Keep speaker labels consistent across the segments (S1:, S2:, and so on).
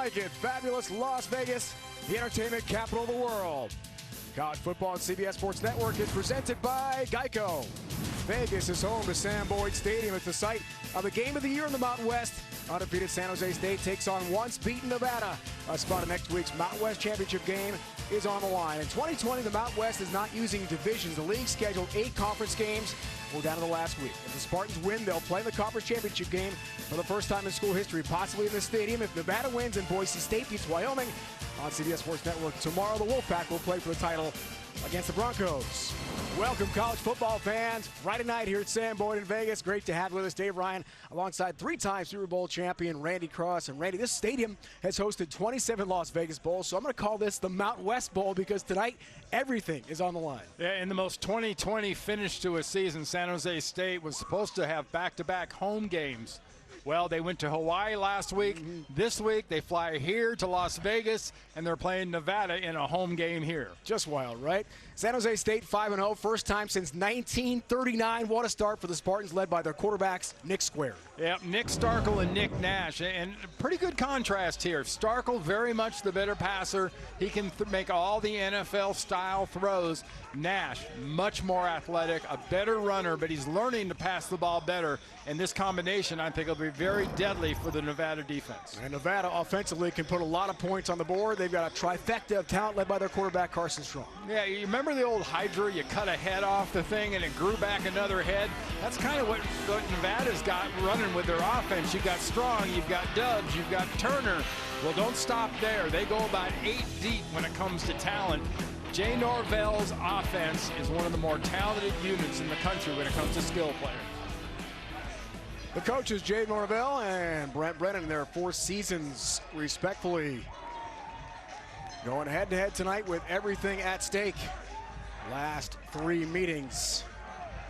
S1: like it. Fabulous Las Vegas, the entertainment capital of the world. College football on CBS Sports Network is presented by Geico. Vegas is home to Sam Boyd Stadium. It's the site of the game of the year in the Mountain West. Undefeated San Jose State takes on once beaten Nevada. A spot of next week's Mountain West Championship game is on the line. In 2020, the Mountain West is not using divisions. The league scheduled 8 conference games. We're down to the last week. If the Spartans win, they'll play the conference championship game for the first time in school history, possibly in this stadium. If Nevada wins and Boise State beats Wyoming on CBS Sports Network tomorrow, the Wolfpack will play for the title against the Broncos. Welcome, college football fans. Friday night here at Sam Boyd in Vegas. Great to have you with us, Dave Ryan, alongside 3-time Super Bowl champion Randy Cross. And Randy, this stadium has hosted 27 Las Vegas Bowls, so I'm going to call this the Mountain West Bowl because tonight everything is on the line.
S2: Yeah, in the most 2020 finish to a season, San Jose State was supposed to have back-to-back home games. Well, they went to Hawaii last week. This week, they fly here to Las Vegas, and they're playing Nevada in a home game here.
S1: Just wild, right? San Jose State 5-0, first time since 1939. What a start for the Spartans, led by their quarterbacks, Nick Square.
S2: Yeah, Nick Starkel and Nick Nash, and pretty good contrast here. Starkel, very much the better passer. He can make all the NFL-style throws. Nash, much more athletic, a better runner, but he's learning to pass the ball better. And this combination, I think, will be very deadly for the Nevada defense.
S1: And Nevada offensively can put a lot of points on the board. They've got a trifecta of talent led by their quarterback, Carson Strong.
S2: Yeah, you remember the old Hydra? You cut a head off the thing and it grew back another head. That's kind of what Nevada's got running with their offense. You've got Strong, you've got Dubs, you've got Turner. Well, don't stop there. They go about 8 deep when it comes to talent. Jay Norvell's offense is one of the more talented units in the country when it comes to skill players.
S1: The coaches, Jay Norvell and Brent Brennan, in their 4 seasons, respectfully, going head-to-head tonight with everything at stake. Last 3 meetings.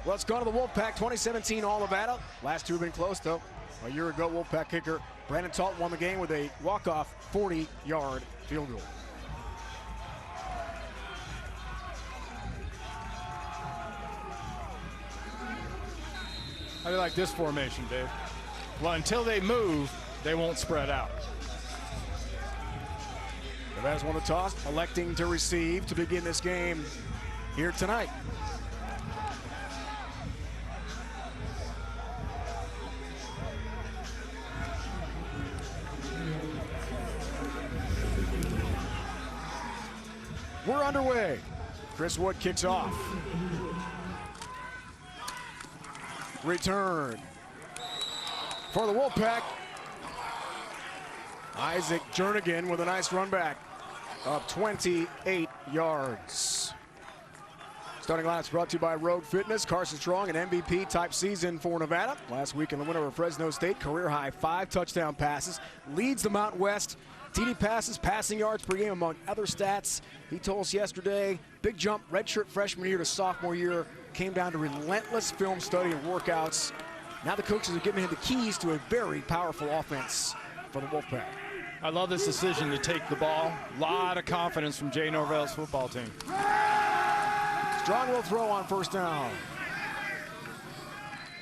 S1: Well, it's gone to the Wolfpack, 2017 All-Nevada. Last 2 have been close, though. A year ago, Wolfpack kicker Brandon Talton won the game with a walk-off 40-yard field goal.
S2: How do you like this formation, Dave? Well, until they move, they won't spread out.
S1: Nevada's won the toss, electing to receive to begin this game here tonight. We're underway. Chris Wood kicks off. Return for the Wolfpack. Isaac Jernigan with a nice run back of 28 yards. Starting lineups brought to you by Rogue Fitness. Carson Strong, an MVP type season for Nevada. Last week in the win over Fresno State, career high 5 touchdown passes. Leads the Mountain West. TD passes, passing yards per game, among other stats. He told us yesterday, big jump, redshirt freshman year to sophomore year. Came down to relentless film study and workouts. Now the coaches are giving him the keys to a very powerful offense for the Wolfpack.
S2: I love this decision to take the ball. A lot of confidence from Jay Norvell's football team.
S1: Strong will throw on first down.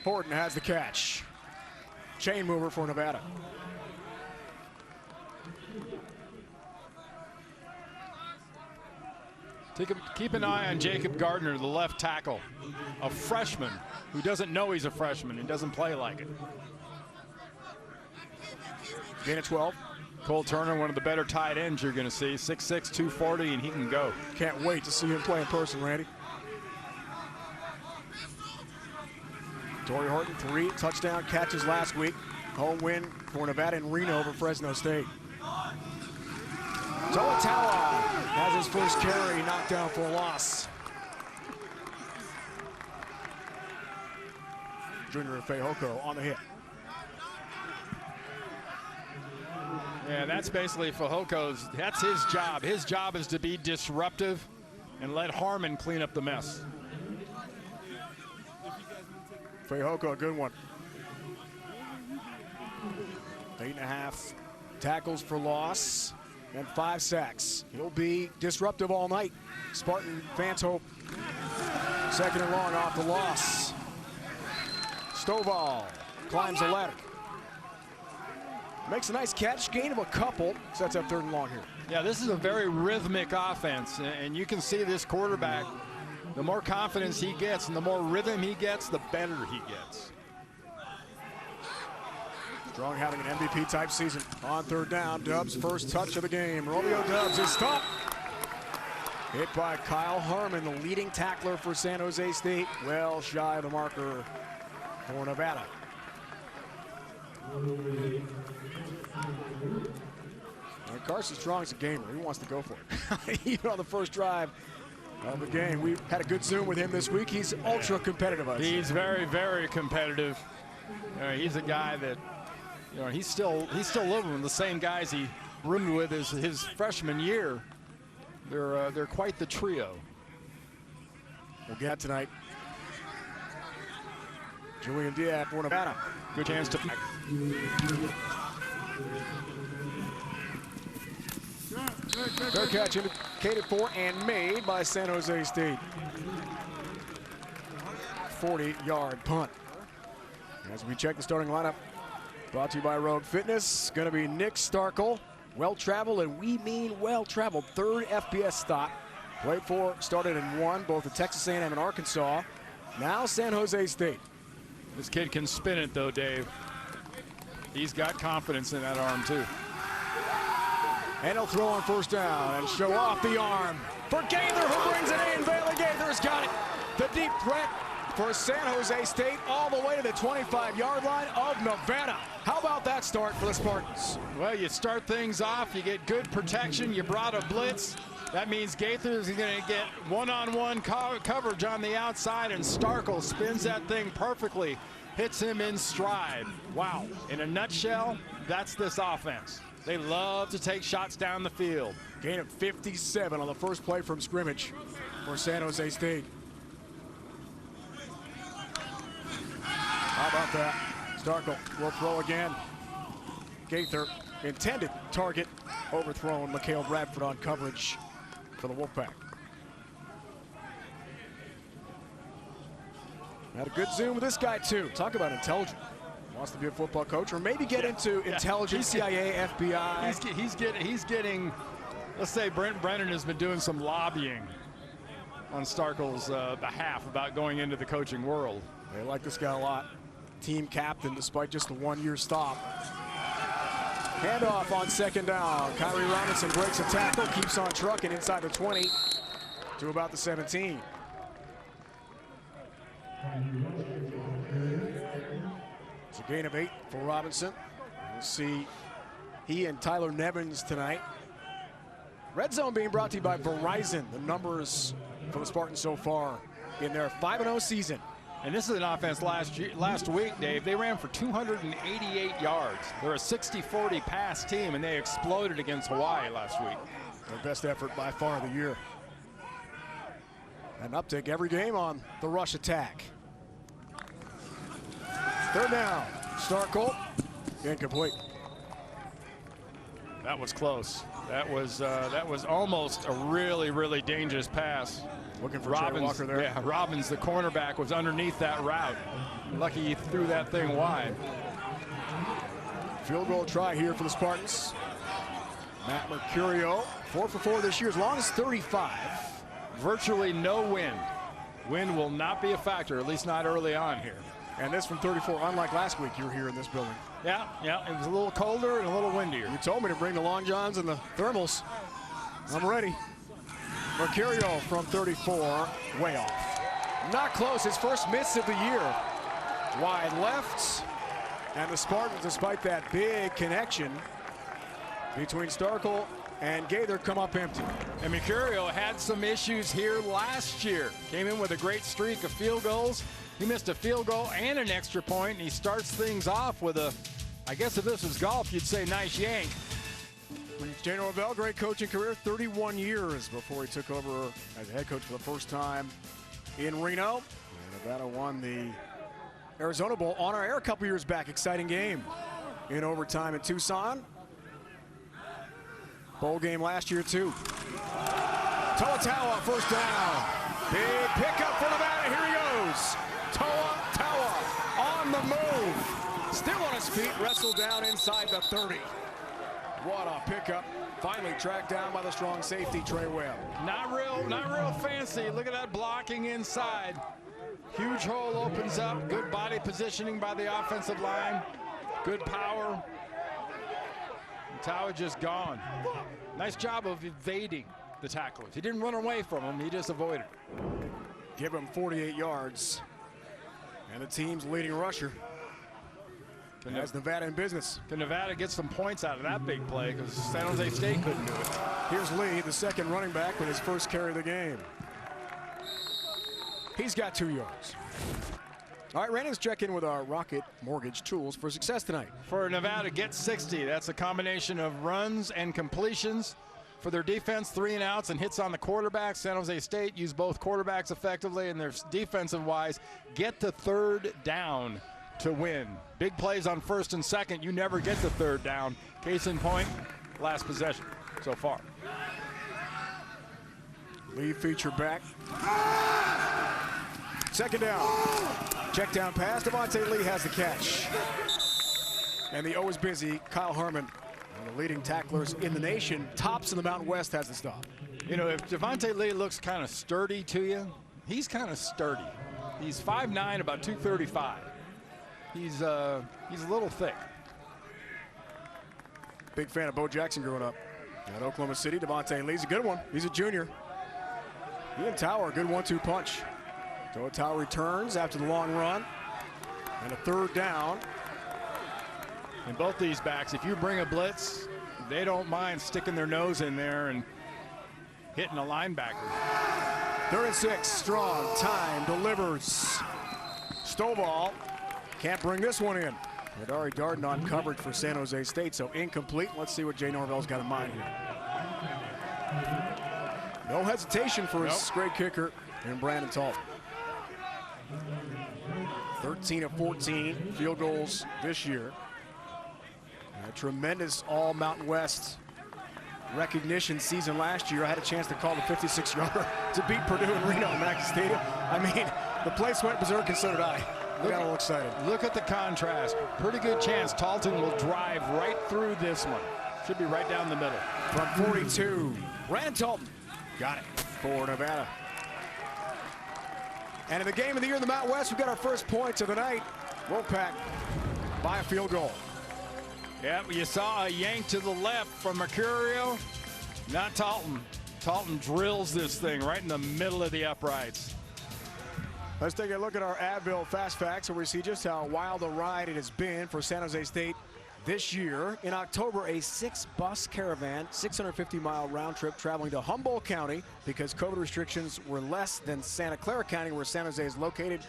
S1: Horton has the catch. Chain mover for Nevada.
S2: Keep an eye on Jacob Gardner, the left tackle, a freshman who doesn't know he's a freshman and doesn't play like it.
S1: Gain of 12.
S2: Cole Turner, one of the better tight ends you're going to see, 6'6", 240, and he can go.
S1: Can't wait to see him play in person, Randy. Torrey Horton, 3 touchdown catches last week. Home win for Nevada in Reno over Fresno State. Toatawa has his first carry knocked down for a loss. Junior Fehoko on the hit.
S2: Yeah, that's basically Fajoko's, that's his job. His job is to be disruptive and let Harmon clean up the mess.
S1: Fehoko, a good one. 8.5 tackles for loss and 5 sacks. He'll be disruptive all night. Spartan fans hope. 2nd and long off the loss. Stovall climbs the ladder. Makes a nice catch, gain of a couple. Sets up 3rd and long here.
S2: Yeah, this is a very rhythmic offense, and you can see this quarterback, the more confidence he gets and the more rhythm he gets, the better he gets.
S1: Strong having an MVP type season. On 3rd down, Dubs' first touch of the game. Romeo Dubs is stopped. Hit by Kyle Harmon, the leading tackler for San Jose State. Well shy of the marker for Nevada. And Carson Strong's a gamer. He wants to go for it. Even on the first drive of the game. We had a good Zoom with him this week. He's ultra competitive.
S2: He's very, very competitive. He's a guy that, he's still living with the same guys he roomed with his freshman year. They're quite the trio.
S1: We'll get tonight. Julian Diaz for Nevada.
S2: Good chance to.
S1: Fair catch indicated for and made by San Jose State. 40-yard punt. As we check the starting lineup, brought to you by Rogue Fitness. Going to be Nick Starkel. Well-traveled, and we mean well-traveled. 3rd FBS stop. Played for, started and won both at Texas A&M and Arkansas. Now San Jose State.
S2: This kid can spin it, though, Dave. He's got confidence in that arm, too.
S1: And he'll throw on 1st down and show off the arm for Gaither, who brings it in. Bailey Gaither's got it. The deep threat for San Jose State all the way to the 25-yard line of Nevada. How about that start for the Spartans?
S2: Well, you start things off, you get good protection, you brought a blitz. That means Gaither is going to get one-on-one coverage on the outside, and Starkel spins that thing perfectly, hits him in stride. Wow. In a nutshell, that's this offense. They love to take shots down the field.
S1: Gain of 57 on the first play from scrimmage for San Jose State. How about that? Starkel will throw again. Gaither, intended target, overthrown. Mikhail Bradford on coverage for the Wolfpack. Had a good Zoom with this guy, too. Talk about intelligent. Wants to be a football coach, or maybe get into intelligence, CIA, FBI.
S2: He's getting, let's say Brent Brennan has been doing some lobbying on Starkel's behalf about going into the coaching world.
S1: They like this guy a lot. Team captain despite just the 1-year stop. Handoff on 2nd down. Kyrie Robinson breaks a tackle, keeps on trucking inside the 20 to about the 17. It's a gain of 8 for Robinson. We'll see he and Tyler Nevins tonight. Red Zone being brought to you by Verizon. The numbers for the Spartans so far in their 5-0 season.
S2: And this is an offense last week, Dave. They ran for 288 yards. They're a 60-40 pass team, and they exploded against Hawaii last week.
S1: Their best effort by far of the year. An uptick every game on the rush attack. 3rd down. Starkel, incomplete.
S2: That was close. That was almost a really, really dangerous pass.
S1: Looking for Trey Walker there.
S2: Yeah, Robbins, the cornerback, was underneath that route. Lucky he threw that thing wide.
S1: Field goal try here for the Spartans. Matt Mercurio, 4 for 4 this year, as long as 35.
S2: Virtually no wind. Wind will not be a factor, at least not early on here.
S1: And this from 34, unlike last week you were here in this building.
S2: Yeah, it was a little colder and a little windier.
S1: You told me to bring the long johns and the thermals. I'm ready. Mercurio from 34, way off. Not close, his first miss of the year. Wide left, and the Spartans, despite that big connection between Starkel and Gaither, come up empty.
S2: And Mercurio had some issues here last year. Came in with a great streak of field goals. He missed a field goal and an extra point, and he starts things off with a, I guess if this was golf, you'd say nice yank.
S1: Daniel Lavelle, great coaching career, 31 years before he took over as head coach for the first time in Reno. And Nevada won the Arizona Bowl on our air a couple years back. Exciting game in overtime in Tucson. Bowl game last year, too. Toa 1st down. Big pickup for Nevada. Here he goes. Toa on the move. Still on his feet, wrestled down inside the 30. What a pickup. Finally tracked down by the strong safety, Trey Webb.
S2: Not real fancy. Look at that blocking inside. Huge hole opens up. Good body positioning by the offensive line. Good power. Tower just gone. Nice job of evading the tacklers. He didn't run away from them. He just avoided.
S1: Give him 48 yards. And the team's leading rusher. Has Nevada in business.
S2: Can Nevada get some points out of that big play? Because San Jose State couldn't do it.
S1: Here's Lee, the second running back, with his first carry of the game. He's got 2 yards. All right, Randon's check in with our Rocket Mortgage tools for success tonight.
S2: For Nevada, get 60. That's a combination of runs and completions. For their defense, 3 and outs and hits on the quarterback. San Jose State use both quarterbacks effectively, and their defensive-wise, get to third down to win. Big plays on first and second. You never get to third down. Case in point, last possession so far.
S1: Lee feature back. Second down. Check down pass. Devontae Lee has the catch. And the always busy Kyle Harmon, one of the leading tacklers in the nation, tops in the Mountain West, has the stop.
S2: You know, if Devontae Lee looks kind of sturdy to you, he's kind of sturdy. He's 5'9", about 235. He's a little thick.
S1: Big fan of Bo Jackson growing up at Oklahoma City. Devontae Lee's a good one. He's a junior. He and Tower, a good 1-2 punch. So Tower returns after the long run. And a third down.
S2: And both these backs, if you bring a blitz, they don't mind sticking their nose in there and hitting a linebacker.
S1: 3rd and 6, Strong, time, delivers. Stovall can't bring this one in. Adari Darden on coverage for San Jose State, so incomplete. Let's see what Jay Norvell's got in mind here. No hesitation for his great kicker in Brandon Talton. 13 of 14 field goals this year. A tremendous all Mountain West recognition season last year. I had a chance to call the 56-yarder to beat Purdue in Reno at Mackey Stadium. I mean, the place went berserk, and so did I. We got a little excited.
S2: Look at the contrast. Pretty good chance Talton will drive right through this one. Should be right down the middle.
S1: From 42, Brandon Talton got it for Nevada. And in the game of the year in the Mountain West, we've got our first points of the night. Wolfpack by a field goal.
S2: Yeah, you saw a yank to the left from Mercurio. Not Talton. Talton drills this thing right in the middle of the uprights.
S1: Let's take a look at our Advil Fast Facts, where we see just how wild a ride it has been for San Jose State this year. In October, a 6-bus caravan, 650-mile round trip traveling to Humboldt County because COVID restrictions were less than Santa Clara County, where San Jose is located.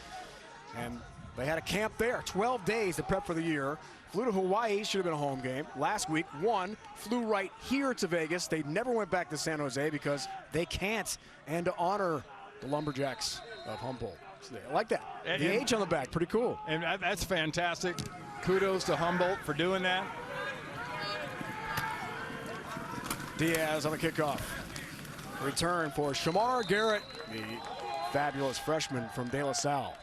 S1: And they had a camp there, 12 days to prep for the year. Flew to Hawaii, should have been a home game. Last week, won, flew right here to Vegas. They never went back to San Jose because they can't. And to honor the Lumberjacks of Humboldt. So I like that. The H on the back, pretty cool.
S2: And that's fantastic. Kudos to Humboldt for doing that.
S1: Diaz on the kickoff. Return for Shamar Garrett, the fabulous freshman from De La Salle.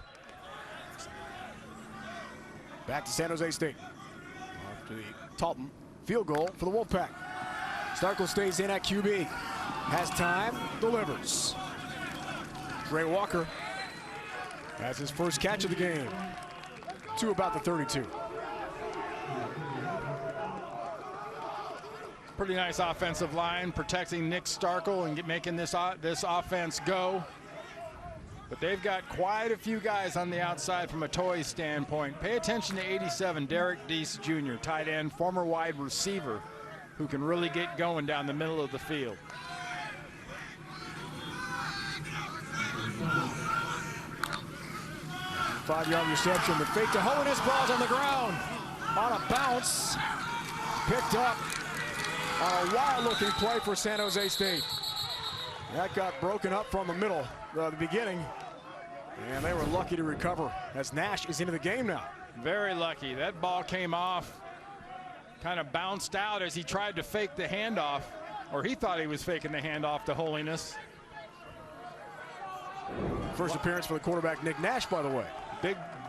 S1: Back to San Jose State. After the Talton field goal for the Wolfpack. Starkel stays in at QB. Has time, delivers. Trey Walker has his first catch of the game. To about the 32.
S2: Pretty nice offensive line protecting Nick Starkel and making this offense go. But they've got quite a few guys on the outside from a toy standpoint. Pay attention to 87, Derek Deese Jr., tight end, former wide receiver, who can really get going down the middle of the field.
S1: Five-yard reception. The fake to Holiness, ball's on the ground. On a bounce. Picked up on a wild-looking play for San Jose State. That got broken up from the middle, the beginning. And they were lucky to recover as Nash is into the game now.
S2: Very lucky. That ball came off, kind of bounced out as he tried to fake the handoff, or he thought he was faking the handoff to Holiness.
S1: First appearance for the quarterback, Nick Nash, by the way.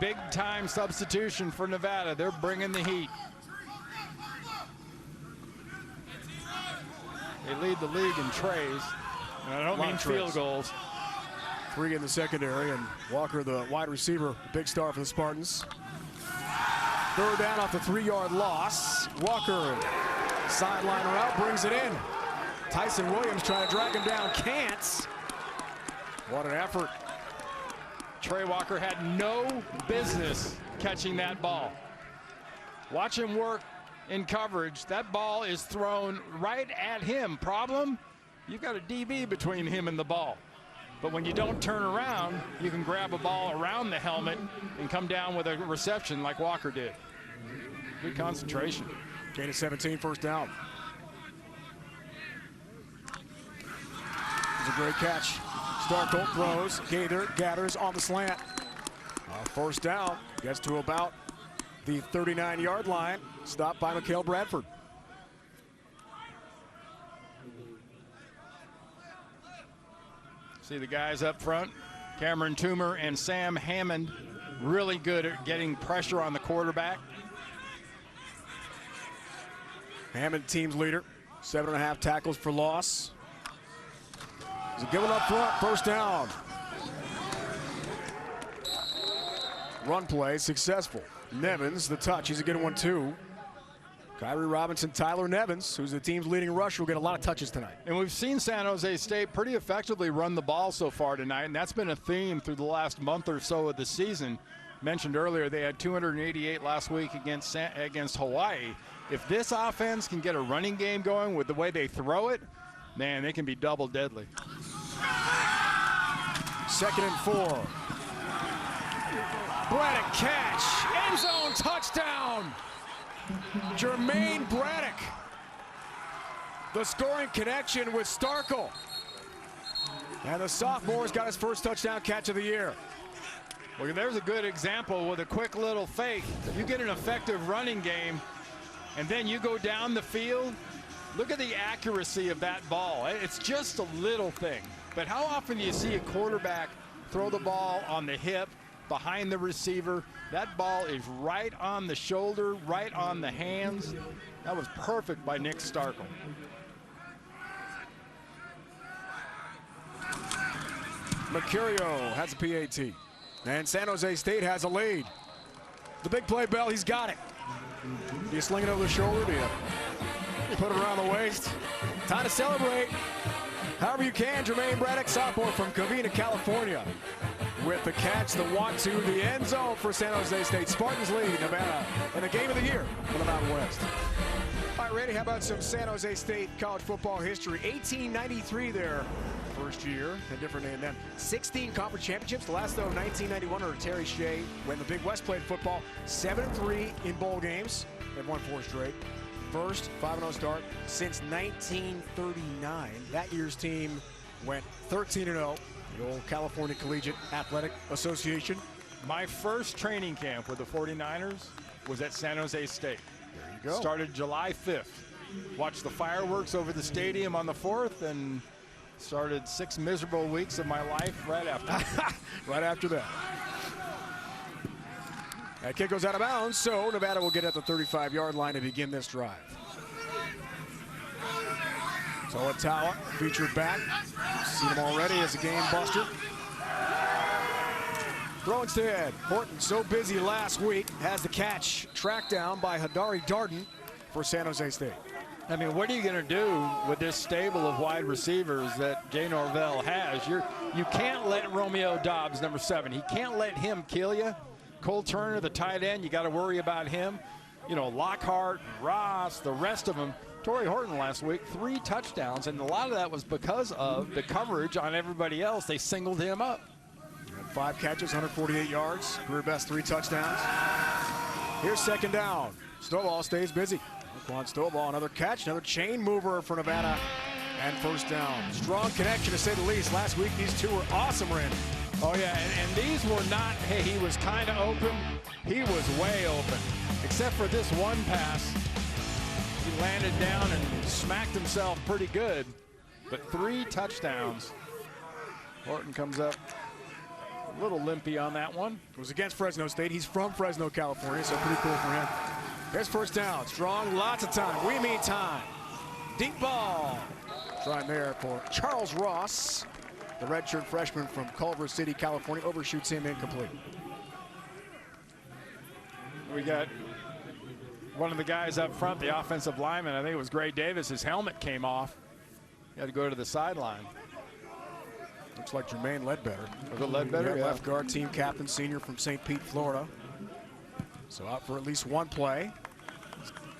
S2: big-time substitution for Nevada. They're bringing the heat. They lead the league in trays. And I don't mean field goals.
S1: 3 in the secondary, and Walker, the wide receiver, big star for the Spartans. 3rd down off the 3-yard loss. Walker, sideline route, brings it in. Tyson Williams trying to drag him down, can't. What an effort.
S2: Trey Walker had no business catching that ball. Watch him work in coverage. That ball is thrown right at him. Problem? You've got a DB between him and the ball. But when you don't turn around, you can grab a ball around the helmet and come down with a reception like Walker did. Good concentration.
S1: Gain of 17, 1st down. It's a great catch. Starkel throws, gathers on the slant. 1st down, gets to about the 39-yard line. Stopped by Mikhail Bradford.
S2: See the guys up front, Cameron Toomer and Sam Hammond, really good at getting pressure on the quarterback.
S1: Hammond, team's leader, 7.5 tackles for loss. He's a good one up front, 1st down. Run play successful. Nevins, the touch, he's a good one too. Kyrie Robinson, Tyler Nevins, who's the team's leading rusher, will get a lot of touches tonight.
S2: And we've seen San Jose State pretty effectively run the ball so far tonight, and that's been a theme through the last month or so of the season. Mentioned earlier, they had 288 last week against Hawaii. If this offense can get a running game going with the way they throw it, man, they can be double deadly.
S1: 2nd and 4. Braddock catch, end zone touchdown. Jermaine Braddock. The scoring connection with Starkel. And the sophomore's got his 1st touchdown catch of the year.
S2: Well, there's a good example with a quick little fake. You get an effective running game, and then you go down the field. Look at the accuracy of that ball. It's just a little thing. But how often do you see a quarterback throw the ball on the hip, behind the receiver? That ball is right on the shoulder, right on the hands. That was perfect by Nick Starkel.
S1: Mercurio has a PAT. And San Jose State has a lead. The big play, Bell, he's got it. Do you sling it over the shoulder? Do you put it around the waist? Time to celebrate. However you can, Jermaine Braddock, sophomore from Covina, California, with the catch, the walk to the end zone for San Jose State. Spartans lead Nevada in the game of the year for the Mountain West. All right, Randy, how about some San Jose State college football history? 1893 their first year, a different name then. 16 conference championships. The last, though, 1991 under Terry Shea, when the Big West played football. 7-3 in bowl games. They've won 4 straight. First 5-0 start since 1939. That year's team went 13-0. The old California Collegiate Athletic Association.
S2: My first training camp with the 49ers was at San Jose State.
S1: There you go.
S2: Started July 5th. Watched the fireworks over the stadium on the 4th and started 6 miserable weeks of my life right after.
S1: Right after that. That kick goes out of bounds, so Nevada will get at the 35-yard line to begin this drive. So Ottawa featured back. Seen him already as a game buster. Throw instead. Horton, so busy last week, has the catch tracked down by Hadari Darden for San Jose State.
S2: I mean, what are you going to do with this stable of wide receivers that Jay Norvell has? You can't let Romeo Dobbs, number 7, he can't let him kill you. Cole Turner, the tight end, you got to worry about him. You know, Lockhart, Ross, the rest of them. Torrey Horton last week, 3 touchdowns, and a lot of that was because of the coverage on everybody else. They singled him up.
S1: 5 catches, 148 yards, career best 3 touchdowns. Here's 2nd down. Stovall stays busy. Quan Stovall, another catch, another chain mover for Nevada, and 1st down. Strong connection, to say the least. Last week, these 2 were awesome, Randy.
S2: Oh, yeah, and these were not, hey, he was kind of open. He was way open, except for this one pass. He landed down and smacked himself pretty good, but 3 touchdowns. Horton comes up A little limpy on that one.
S1: It was against Fresno State. He's from Fresno, California, so pretty cool for him. There's first down. Strong, lots of time. We mean time. Deep ball. Trying there for Charles Ross. The redshirt freshman from Culver City, California, overshoots him incomplete.
S2: We got one of the guys up front, the offensive lineman. I think it was Gray Davis. His helmet came off. He had to go to the sideline.
S1: Looks like Jermaine Ledbetter.
S2: Was it Ledbetter?
S1: Yeah, left guard, team captain, senior from St. Pete, Florida. So out for at least one play.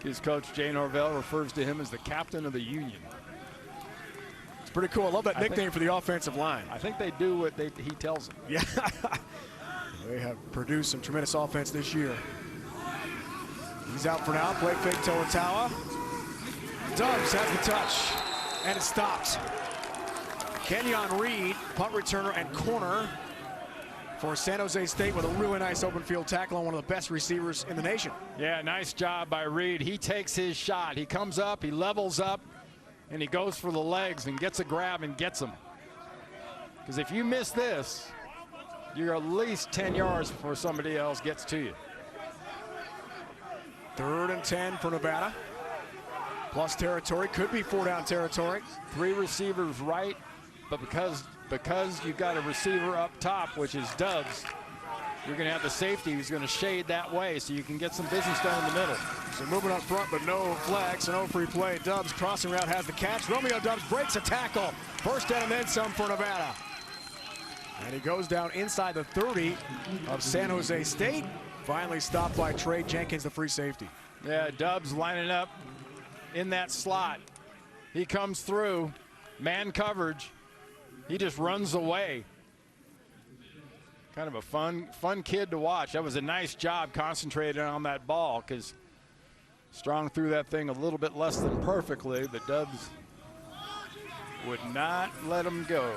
S2: His coach, Jay Norvell, refers to him as the captain of the Union.
S1: It's pretty cool. I love that nickname for the offensive line.
S2: I think they do what he tells them.
S1: Yeah. They have produced some tremendous offense this year. He's out for now. Play fake Toa. Dubs has the touch, and it stops. Kenyon Reed, punt returner and corner for San Jose State with a really nice open field tackle on one of the best receivers in the nation.
S2: Yeah, nice job by Reed. He takes his shot. He comes up, he levels up, and he goes for the legs and gets a grab and gets him. Because if you miss this, you're at least 10 yards before somebody else gets to you.
S1: 3rd and 10 for Nevada. Plus territory, could be 4-down territory.
S2: 3 receivers right, but because you've got a receiver up top, which is Dubs, you're going to have the safety who's going to shade that way so you can get some business done in the middle.
S1: So moving up front, but no flag, so no free play. Dubs crossing route has the catch. Romeo Dubs breaks a tackle. First down and then some for Nevada. And he goes down inside the 30 of San Jose State. Finally stopped by Trey Jenkins, the free safety.
S2: Yeah, Dubs lining up in that slot. He comes through, man coverage. He just runs away. Kind of a fun kid to watch. That was a nice job concentrating on that ball because Strong threw that thing a little bit less than perfectly, but Dubs would not let him go.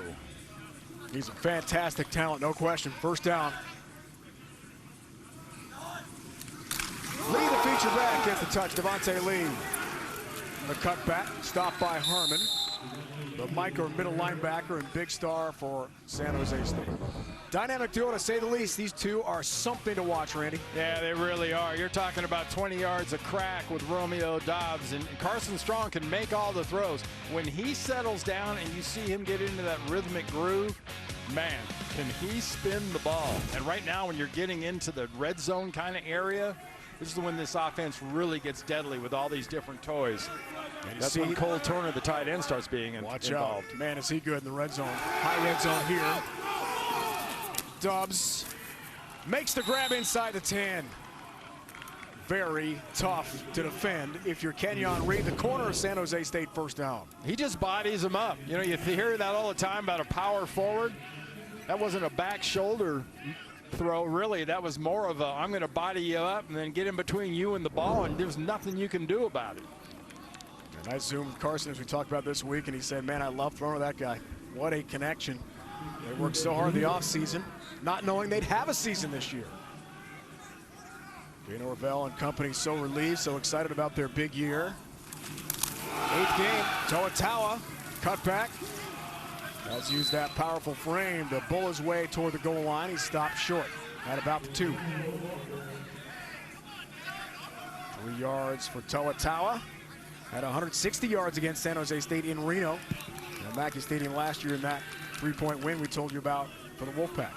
S1: He's a fantastic talent, no question. First down. Lee, the feature back, gets the touch. Devontae Lee. The cutback, stopped by Harmon. The micro middle linebacker and big star for San Jose State. Dynamic duo, to say the least. These two are something to watch, Randy.
S2: Yeah, they really are. You're talking about 20 yards of crack with Romeo Dobbs, and Carson Strong can make all the throws. When he settles down and you see him get into that rhythmic groove, man, can he spin the ball. And right now, when you're getting into the red zone kind of area, this is when this offense really gets deadly with all these different toys. That's when Cole Turner, the tight end, starts being involved.
S1: Out. Man, is he good in the red zone. High red zone here. Dubs makes the grab inside the 10. Very tough to defend if you're Kenyon Reed, the corner of San Jose State. First down.
S2: He just bodies him up. You know, you hear that all the time about a power forward. That wasn't a back shoulder throw, really. That was more of a, I'm going to body you up and then get in between you and the ball, and there's nothing you can do about it.
S1: And I zoomed Carson as we talked about this week, and he said, man, I love throwing to that guy. What a connection. They worked so hard the offseason, not knowing they'd have a season this year. Jay Norvell and company so relieved, so excited about their big year. 8th game, Toa, cutback. Has used that powerful frame to bull his way toward the goal line. He stopped short at about the 2. 3 yards for Toa. Had 160 yards against San Jose State in Reno. At Mackey Stadium last year in that 3-point win we told you about for the Wolfpack.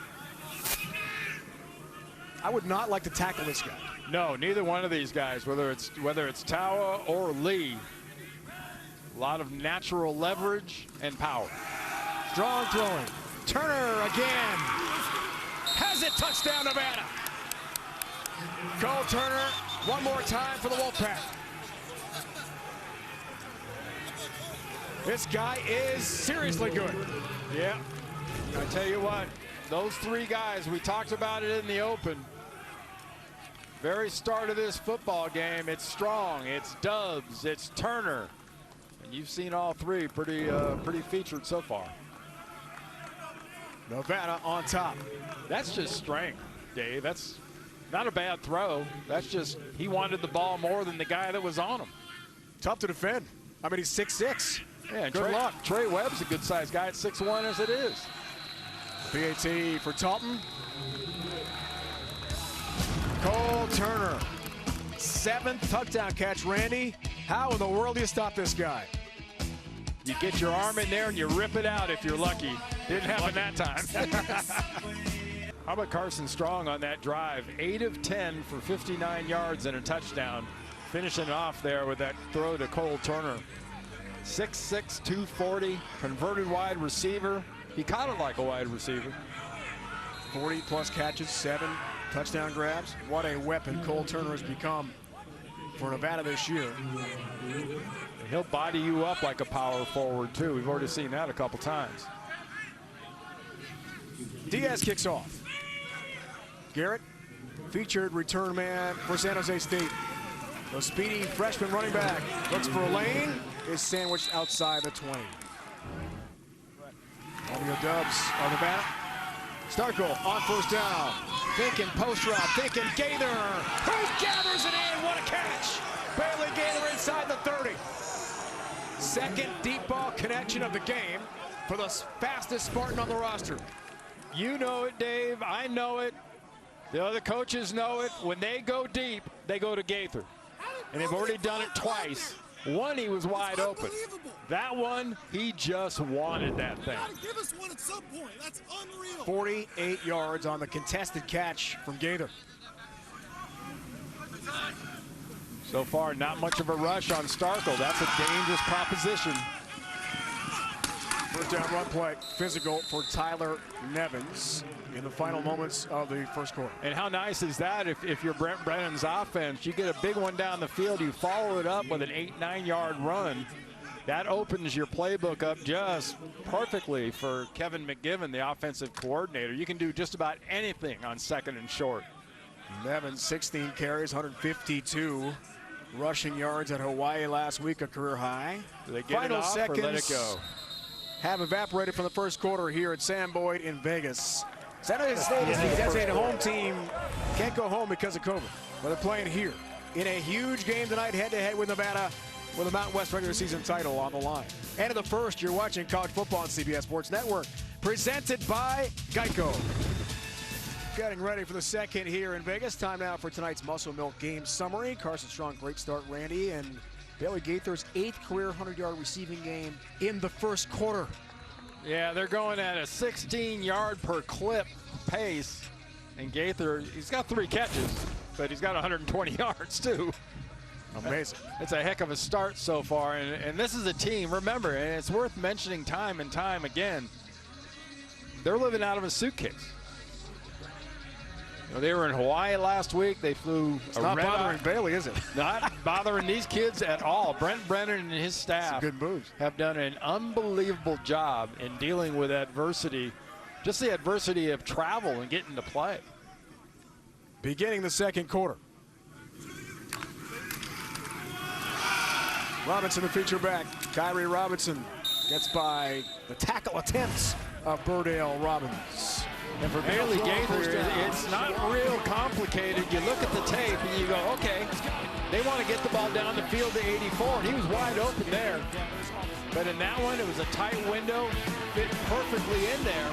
S1: I would not like to tackle this guy.
S2: No, neither one of these guys, whether it's Toa or Lee. A lot of natural leverage and power.
S1: Strong throwing. Turner again. Has it. Touchdown, Nevada. Cole Turner one more time for the Wolfpack. This guy is seriously good.
S2: Yeah. I tell you what, those 3 guys, we talked about it in the open. Very start of this football game, it's Strong, it's Dubs, it's Turner. And you've seen all 3 pretty featured so far.
S1: Nevada on top.
S2: That's just strength, Dave. That's not a bad throw. That's just, he wanted the ball more than the guy that was on him.
S1: Tough to defend. I mean, he's 6'6".
S2: Yeah,
S1: good luck.
S2: Trey Webb's a good-sized guy at 6'1" as it is.
S1: PAT for Talton. Cole Turner. 7th touchdown catch, Randy. How in the world do you stop this guy?
S2: You get your arm in there and you rip it out if you're lucky. Didn't happen that time. How about Carson Strong on that drive? 8 of 10 for 59 yards and a touchdown. Finishing off there with that throw to Cole Turner. 6'6", 240, converted wide receiver. He caught it like a wide receiver.
S1: 40+ catches, 7 touchdown grabs. What a weapon Cole Turner has become for Nevada this year.
S2: He'll body you up like a power forward too. We've already seen that a couple times.
S1: Diaz kicks off. Garrett, featured return man for San Jose State. The speedy freshman running back looks for a lane, is sandwiched outside the 20. Romeo Dubs of Nevada. Starkel on first down. Thinking post route, thinking Gaither. Who gathers it in? What a catch! Bailey Gaither inside the 30. Second deep ball connection of the game for the fastest Spartan on the roster.
S2: You know it, Dave. I know it. The other coaches know it. When they go deep, they go to Gaither. And they've already done it twice. One, he was wide open. That one, he just wanted that thing.
S3: Give us one at some point. That's unreal.
S1: 48 yards on the contested catch from Gaither.
S2: So far, not much of a rush on Starkel. That's a dangerous proposition.
S1: First down run play, physical for Tyler Nevins in the final moments of the first quarter.
S2: And how nice is that if you're Brent Brennan's offense, you get a big one down the field, you follow it up with an 8-9 yard run. That opens your playbook up just perfectly for Kevin McGivern, the offensive coordinator. You can do just about anything on 2nd and short.
S1: Nevins, 16 carries, 152 rushing yards at Hawaii last week, a career high.
S2: Do they get
S1: Final
S2: it off
S1: seconds
S2: or let it go?
S1: Have evaporated from the first quarter here at Sam Boyd in Vegas. San Jose State is the designated home team. Can't go home because of COVID, but they're playing here in a huge game tonight, head-to-head with Nevada, with the Mountain West regular season title on the line. And of the first, you're watching college football on CBS Sports Network, presented by Geico. Getting ready for the second here in Vegas. Time now for tonight's Muscle Milk game summary. Carson Strong, great start, Randy, and Bailey Gaither's 8th career 100-yard receiving game in the first quarter.
S2: Yeah, they're going at a 16-yard per clip pace, and Gaither, he's got 3 catches, but he's got 120 yards too.
S1: Amazing.
S2: It's a heck of a start so far, and this is a team, remember, and it's worth mentioning time and time again, they're living out of a suitcase. You know, they were in Hawaii last week. They flew.
S1: It's not bothering Bailey, is it?
S2: Not bothering these kids at all. Brent Brennan and his staff
S1: good moves.
S2: have done an unbelievable job in dealing with adversity, just the adversity of travel and getting to play.
S1: Beginning the second quarter. Robinson, the feature back. Kyrie Robinson gets by the tackle attempts of Burdale Robbins.
S2: And for Bailey Gaither, it's not real complicated. You look at the tape and you go, okay, they want to get the ball down the field to 84, and he was wide open there. But in that one, it was a tight window, fit perfectly in there.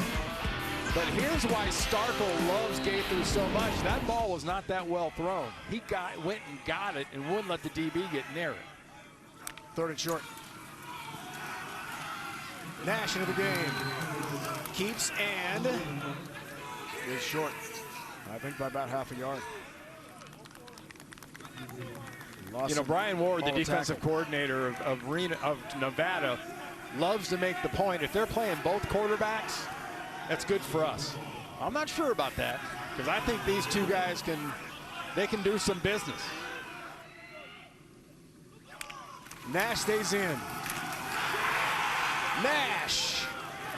S2: But here's why Starkel loves Gaither so much. That ball was not that well thrown. He went and got it and wouldn't let the DB get near it.
S1: 3rd and short. Nash into the game. Keeps and is short. I think by about half a yard.
S2: You know, Brian Ward, the defensive coordinator of Nevada, loves to make the point, if they're playing both quarterbacks, that's good for us. I'm not sure about that, because I think these two guys can do some business.
S1: Nash stays in. Nash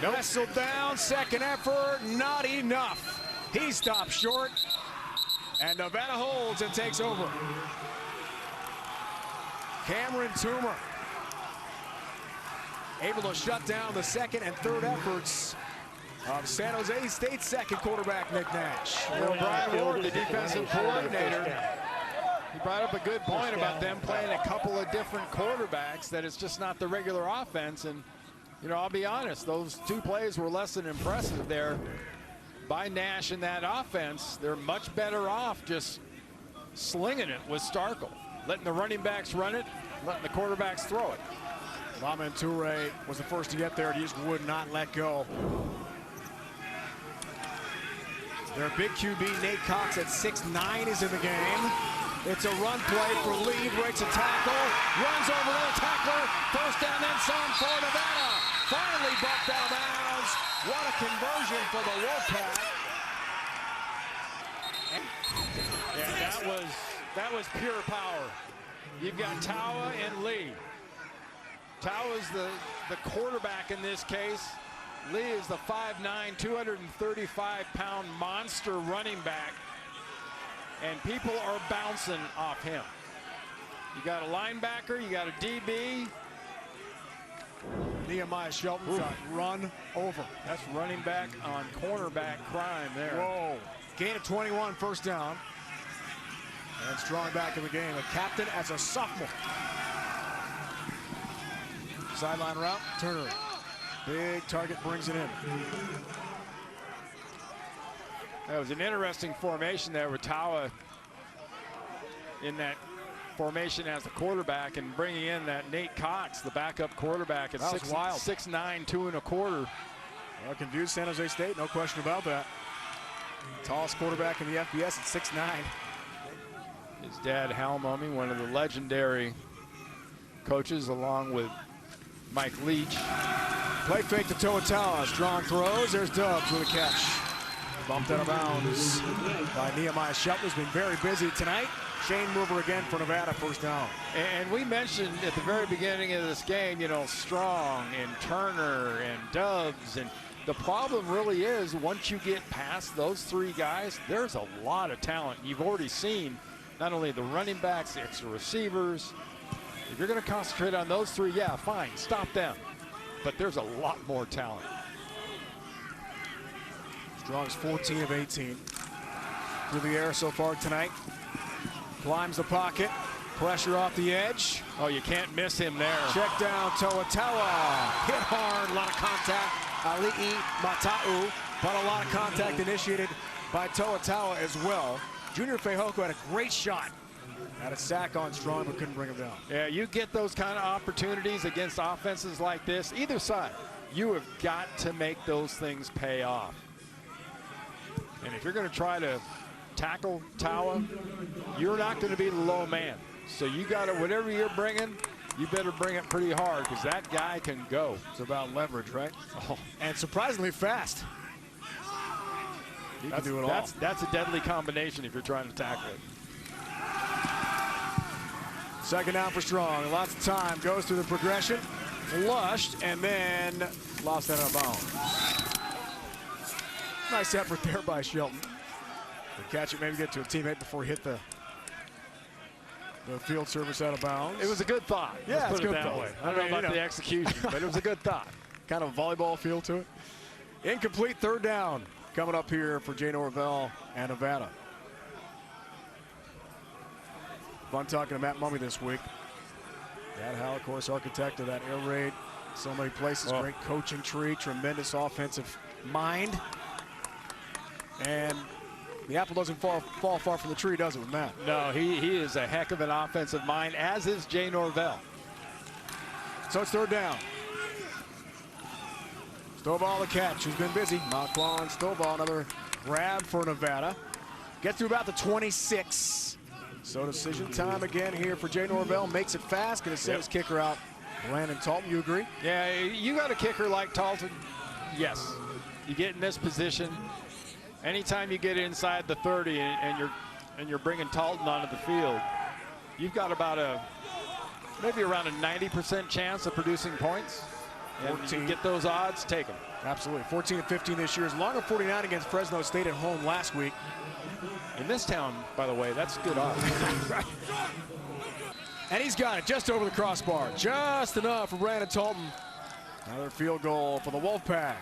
S1: wrestled down, second effort, not enough. He stopped short, and Nevada holds and takes over. Cameron Toomer able to shut down the second and third efforts of San Jose State's second quarterback, Nick Nash.
S2: Well, Brian Ward, the defensive coordinator, he brought up a good point about them playing a couple of different quarterbacks, that it's just not the regular offense. And You know, I'll be honest, those two plays were less than impressive there by Nash in that offense. They're much better off just slinging it with Starkel, letting the running backs run it, letting the quarterbacks throw it.
S1: Lamonture was the first to get there. He just would not let go. Their big QB, Nate Cox, at 6'9", is in the game. It's a run play for Lee, breaks a tackle, runs over another tackler, first down, then some for Nevada. Finally bumped out of bounds. What a conversion for the Wolfpack.
S2: Yeah, that was pure power. You've got Tawa and Lee. Tawa's the quarterback in this case. Lee is the 5'9", 235-pound monster running back. And people are bouncing off him. You got a linebacker, you got a DB.
S1: Nehemiah Shelton got run over.
S2: That's running back on cornerback crime there.
S1: Whoa. Gain of 21, first down. And Strong back in the game. A captain as a sophomore. Sideline route, Turner. Big target, brings it in.
S2: That was an interesting formation there with Tawa in that formation as the quarterback and bringing in that Nate Cox, the backup quarterback at 6'9", 2 1/4.
S1: Well, confused San Jose State, no question about that. Tallest quarterback in the FBS at 6'9".
S2: His dad, Hal Mumme, one of the legendary coaches, along with Mike Leach.
S1: Play fake to Toa. Strong throws. There's Dubs with a catch. Bumped out of bounds by Nehemiah Shelton, who's been very busy tonight. Shane mover again for Nevada, first down.
S2: And we mentioned at the very beginning of this game, you know, Strong and Turner and Dubs. And the problem really is once you get past those three guys, there's a lot of talent. You've already seen not only the running backs, the extra receivers. If you're going to concentrate on those three, yeah, fine, stop them. But there's a lot more talent.
S1: Strong's 14 of 18. Through the air so far tonight. Climbs the pocket. Pressure off the edge.
S2: Oh, you can't miss him there.
S1: Check down Toa. Hit hard, a lot of contact. Ali'i Mata'u, but a lot of contact initiated by Toa as well. Junior Fehoko had a great shot. Had a sack on Strong, but couldn't bring him down.
S2: Yeah, you get those kind of opportunities against offenses like this, either side. You have got to make those things pay off. And if you're going to try to tackle Tawa, you're not going to be the low man. So you got to, whatever you're bringing, you better bring it pretty hard because that guy can go.
S1: It's about leverage, right? Oh. And surprisingly fast. He can do it all.
S2: That's a deadly combination if you're trying to tackle it.
S1: Second down for Strong. Lots of time. Goes through the progression. Flushed and then lost that out of bounds. Nice effort there by Shelton. To catch it, maybe get to a teammate before he hit the field service out of bounds.
S2: It was a good thought.
S1: Yeah,
S2: Let's
S1: it's
S2: put
S1: good
S2: it that
S1: thought.
S2: way. I don't know about the execution, but it was a good thought.
S1: Kind of a volleyball feel to it. Incomplete, third down. Coming up here for Jay Norvell and Nevada. Fun talking to Matt Mumme this week. Dad Hal, of course, architect of that air raid. So many places, great coaching tree, tremendous offensive mind. And the apple doesn't fall far from the tree, does it, with Matt?
S2: No, he is a heck of an offensive mind, as is Jay Norvell.
S1: So it's third down. Stovall the catch, who's been busy. Marquand Stovall, another grab for Nevada. Get through about the 26. So decision time again here for Jay Norvell. Makes it fast, gonna send his kicker out. Brandon Talton, you agree?
S2: Yeah, you got a kicker like Talton. Yes, you get in this position. Anytime you get inside the 30 and you're bringing Talton onto the field, you've got about maybe around a 90% chance of producing points. And you get those odds, take them.
S1: Absolutely. 14 and 15 this year. As long as 49 against Fresno State at home last week.
S2: In this town, by the way, that's good odds.
S1: Right. And he's got it just over the crossbar. Just enough for Brandon Talton. Another field goal for the Wolfpack.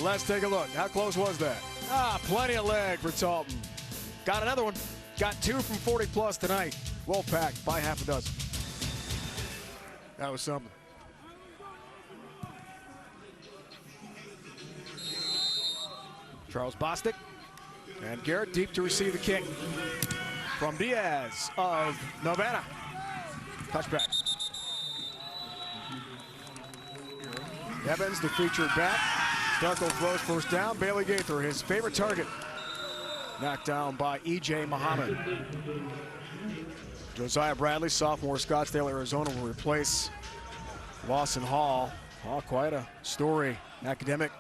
S1: Let's take a look. How close was that? Plenty of leg for Talton. Got another one. Got 2 from 40 plus tonight. Wolfpack by half a dozen. That was something. Charles Bostic. And Garrett deep to receive the kick from Diaz of Nevada. Touchback. Evans, the featured back. Starkel throws first down. Bailey Gaither, his favorite target. Knocked down by E.J. Muhammad. Josiah Bradley, sophomore, Scottsdale, Arizona, will replace Lawson Hall. Oh, quite a story. Academic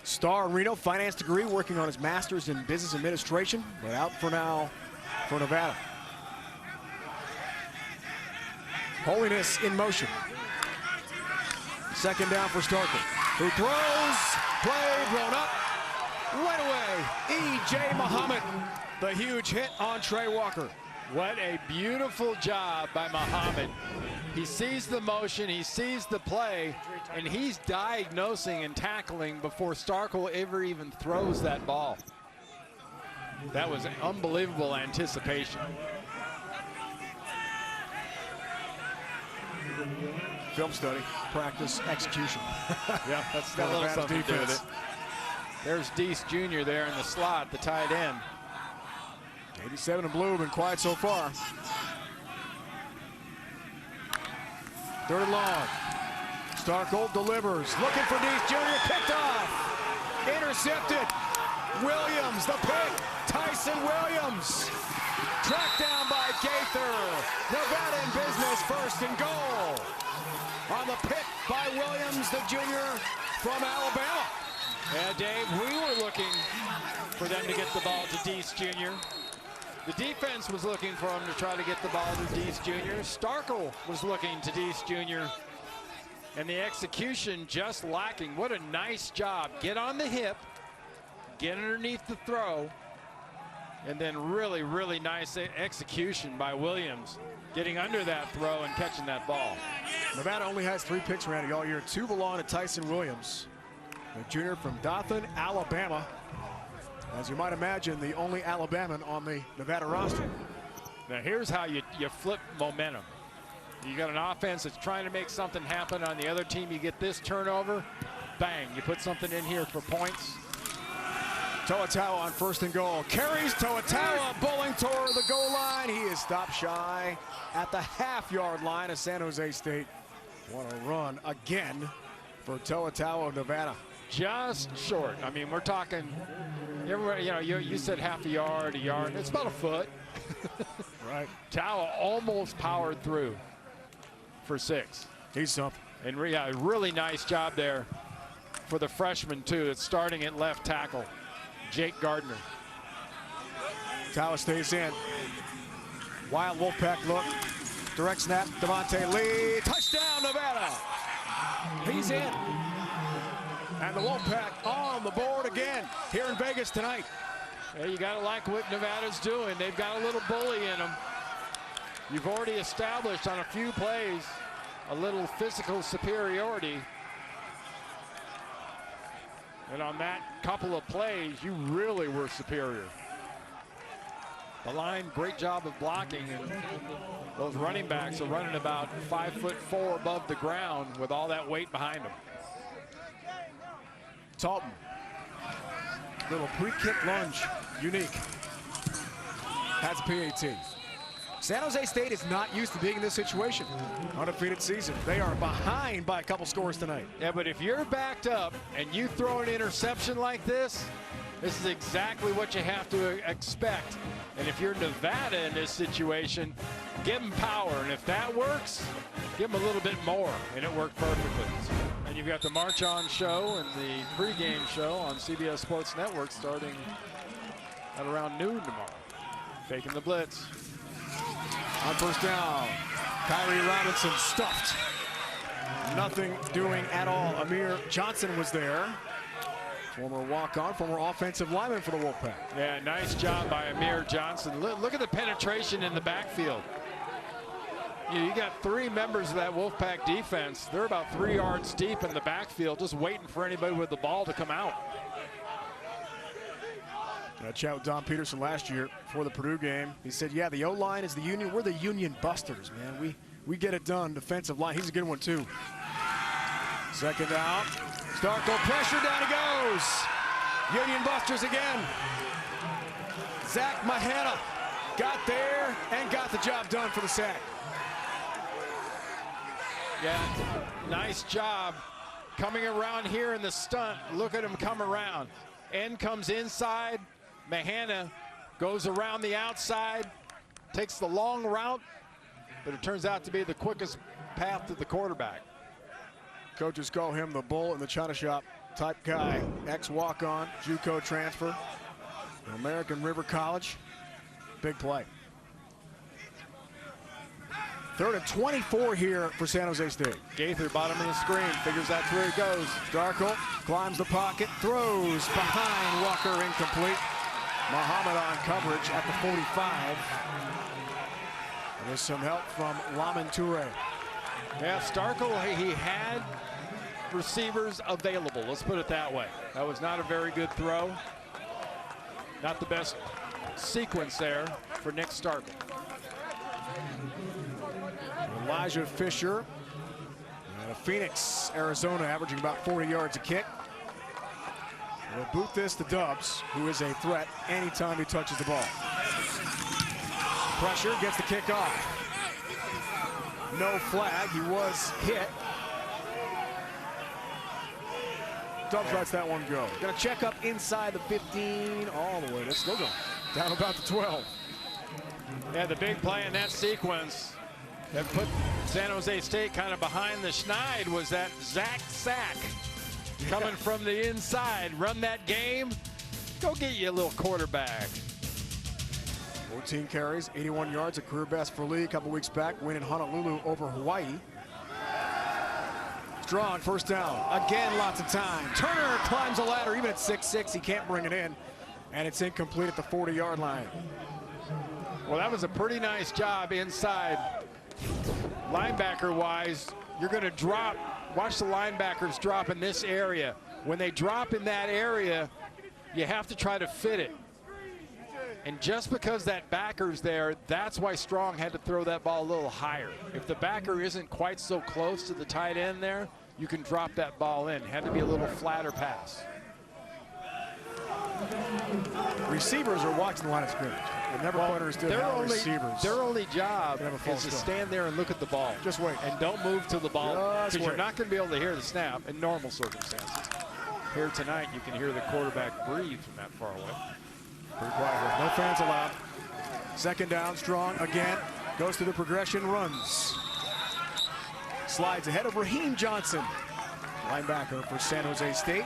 S1: star in Reno, finance degree, working on his master's in business administration, but out for now for Nevada. Holiness in motion. Second down for Starkel, who throws, play thrown up, right away. E.J. Muhammad, the huge hit on Trey Walker.
S2: What a beautiful job by Muhammad. He sees the motion, he sees the play, and he's diagnosing and tackling before Starkel ever even throws that ball. That was an unbelievable anticipation.
S1: Film study, practice, execution.
S2: Yeah, that's got a little something to do with it. There's Deese Jr. there in the slot, the tight end.
S1: 87 in blue, been quiet so far. Third and long. Starkel delivers, looking for Deese Jr., picked off. Intercepted. Williams, the pick. Tyson Williams. Tracked down by Gaither. Nevada in business, first and goal. On the pick by Williams, the junior from Alabama.
S2: Yeah, Dave, we were looking for them to get the ball to Deese Jr. The defense was looking for him to try to get the ball to Deese Jr. Starkel was looking to Deese Jr. And the execution just lacking. What a nice job. Get on the hip, get underneath the throw, and then really, really nice execution by Williams, getting under that throw and catching that ball.
S1: Nevada only has 3 picks around it all year. 2 belong to Tyson Williams, the junior from Dothan, Alabama. As you might imagine, the only Alabaman on the Nevada roster.
S2: Now here's how you flip momentum. You got an offense that's trying to make something happen. On the other team, you get this turnover, bang, you put something in here for points.
S1: To'atawa on first and goal. Carries To'atawa, bowling toward the goal line. He is stopped shy at the half-yard line of San Jose State. What a run again for To'atawa of Nevada.
S2: Just short. I mean, we're talking, you said half a yard, it's about a foot.
S1: Right.
S2: Tawa almost powered through for 6.
S1: He's something.
S2: And yeah, really nice job there for the freshman too. It's starting at left tackle, Jake Gardner.
S1: Tawa stays in. Wild Wolfpack look. Direct snap, Devontae Lee. Touchdown, Nevada. He's in. And the Wolfpack on the board again here in Vegas tonight.
S2: Yeah, you got to like what Nevada's doing. They've got a little bully in them. You've already established on a few plays a little physical superiority. And on that couple of plays, you really were superior. The line, great job of blocking, and those running backs are running about 5'4" above the ground with all that weight behind them.
S1: Talton. Little pre-kick lunge. Unique. Has a PAT. San Jose State is not used to being in this situation. Undefeated season. They are behind by a couple scores tonight.
S2: Yeah, but if you're backed up and you throw an interception like this is exactly what you have to expect. And if you're Nevada in this situation, give them power. And if that works, give them a little bit more. And it worked perfectly. And you've got the March On show and the pregame show on CBS Sports Network starting at around noon tomorrow. Faking the blitz.
S1: On first down, Kyrie Robinson stuffed. Nothing doing at all. Amir Johnson was there. Former walk-on, former offensive lineman for the Wolfpack.
S2: Yeah, nice job by Amir Johnson. Look at the penetration in the backfield. You got 3 members of that Wolfpack defense. They're about 3 yards deep in the backfield, just waiting for anybody with the ball to come out.
S1: I chat with Don Peterson last year before the Purdue game. He said, yeah, the O-line is the union. We're the union busters, man. We get it done. Defensive line, he's a good one too. Second down. Starkel pressure, down he goes. Union Busters again. Zach Mahana got there and got the job done for the sack.
S2: Yeah, nice job coming around here in the stunt. Look at him come around. End comes inside. Mahana goes around the outside, takes the long route, but it turns out to be the quickest path to the quarterback.
S1: Coaches call him the bull in the china shop type guy. Ex-walk-on, JUCO transfer, American River College. Big play. 3rd and 24 here for San Jose State.
S2: Gaither, bottom of the screen, figures that's where he goes.
S1: Starkel climbs the pocket, throws behind Walker, incomplete. Muhammad on coverage at the 45. There's some help from Lamin Toure.
S2: Yeah, Starkel, he had receivers available, let's put it that way. That was not a very good throw. Not the best sequence there for Nick Starkel.
S1: Elijah Fisher out of Phoenix, Arizona, averaging about 40 yards a kick. Will boot this to Dubs, who is a threat anytime he touches the ball. Pressure, gets the kick off. No flag, he was hit. Dubs lets that one go. Gonna check up inside the 15, all the way. That's still going. Down about the 12.
S2: Yeah, the big play in that sequence that put San Jose State kind of behind the schneid was that Zach sack coming from the inside. Run that game, go get you a little quarterback.
S1: 14 carries, 81 yards, a career best for Lee a couple weeks back, win in Honolulu over Hawaii. Strong, first down. Again, lots of time. Turner climbs the ladder, even at 6'6", he can't bring it in. And it's incomplete at the 40-yard line.
S2: Well, that was a pretty nice job inside. Linebacker-wise, you're going to drop. Watch the linebackers drop in this area. When they drop in that area, you have to try to fit it. And just because that backer's there, that's why Strong had to throw that ball a little higher. If the backer isn't quite so close to the tight end there, you can drop that ball in. It had to be a little flatter pass.
S1: Receivers are watching the line of scrimmage. I've never quite understood how receivers.
S2: Their only job is to stand there and look at the ball.
S1: Just wait.
S2: And don't move to the ball, because you're not going to be able to hear the snap in normal circumstances. Here tonight, you can hear the quarterback breathe from that far away.
S1: Pretty quiet here. No fans allowed. Second down, Strong again. Goes through the progression, runs. Slides ahead of Raheem Johnson, linebacker for San Jose State.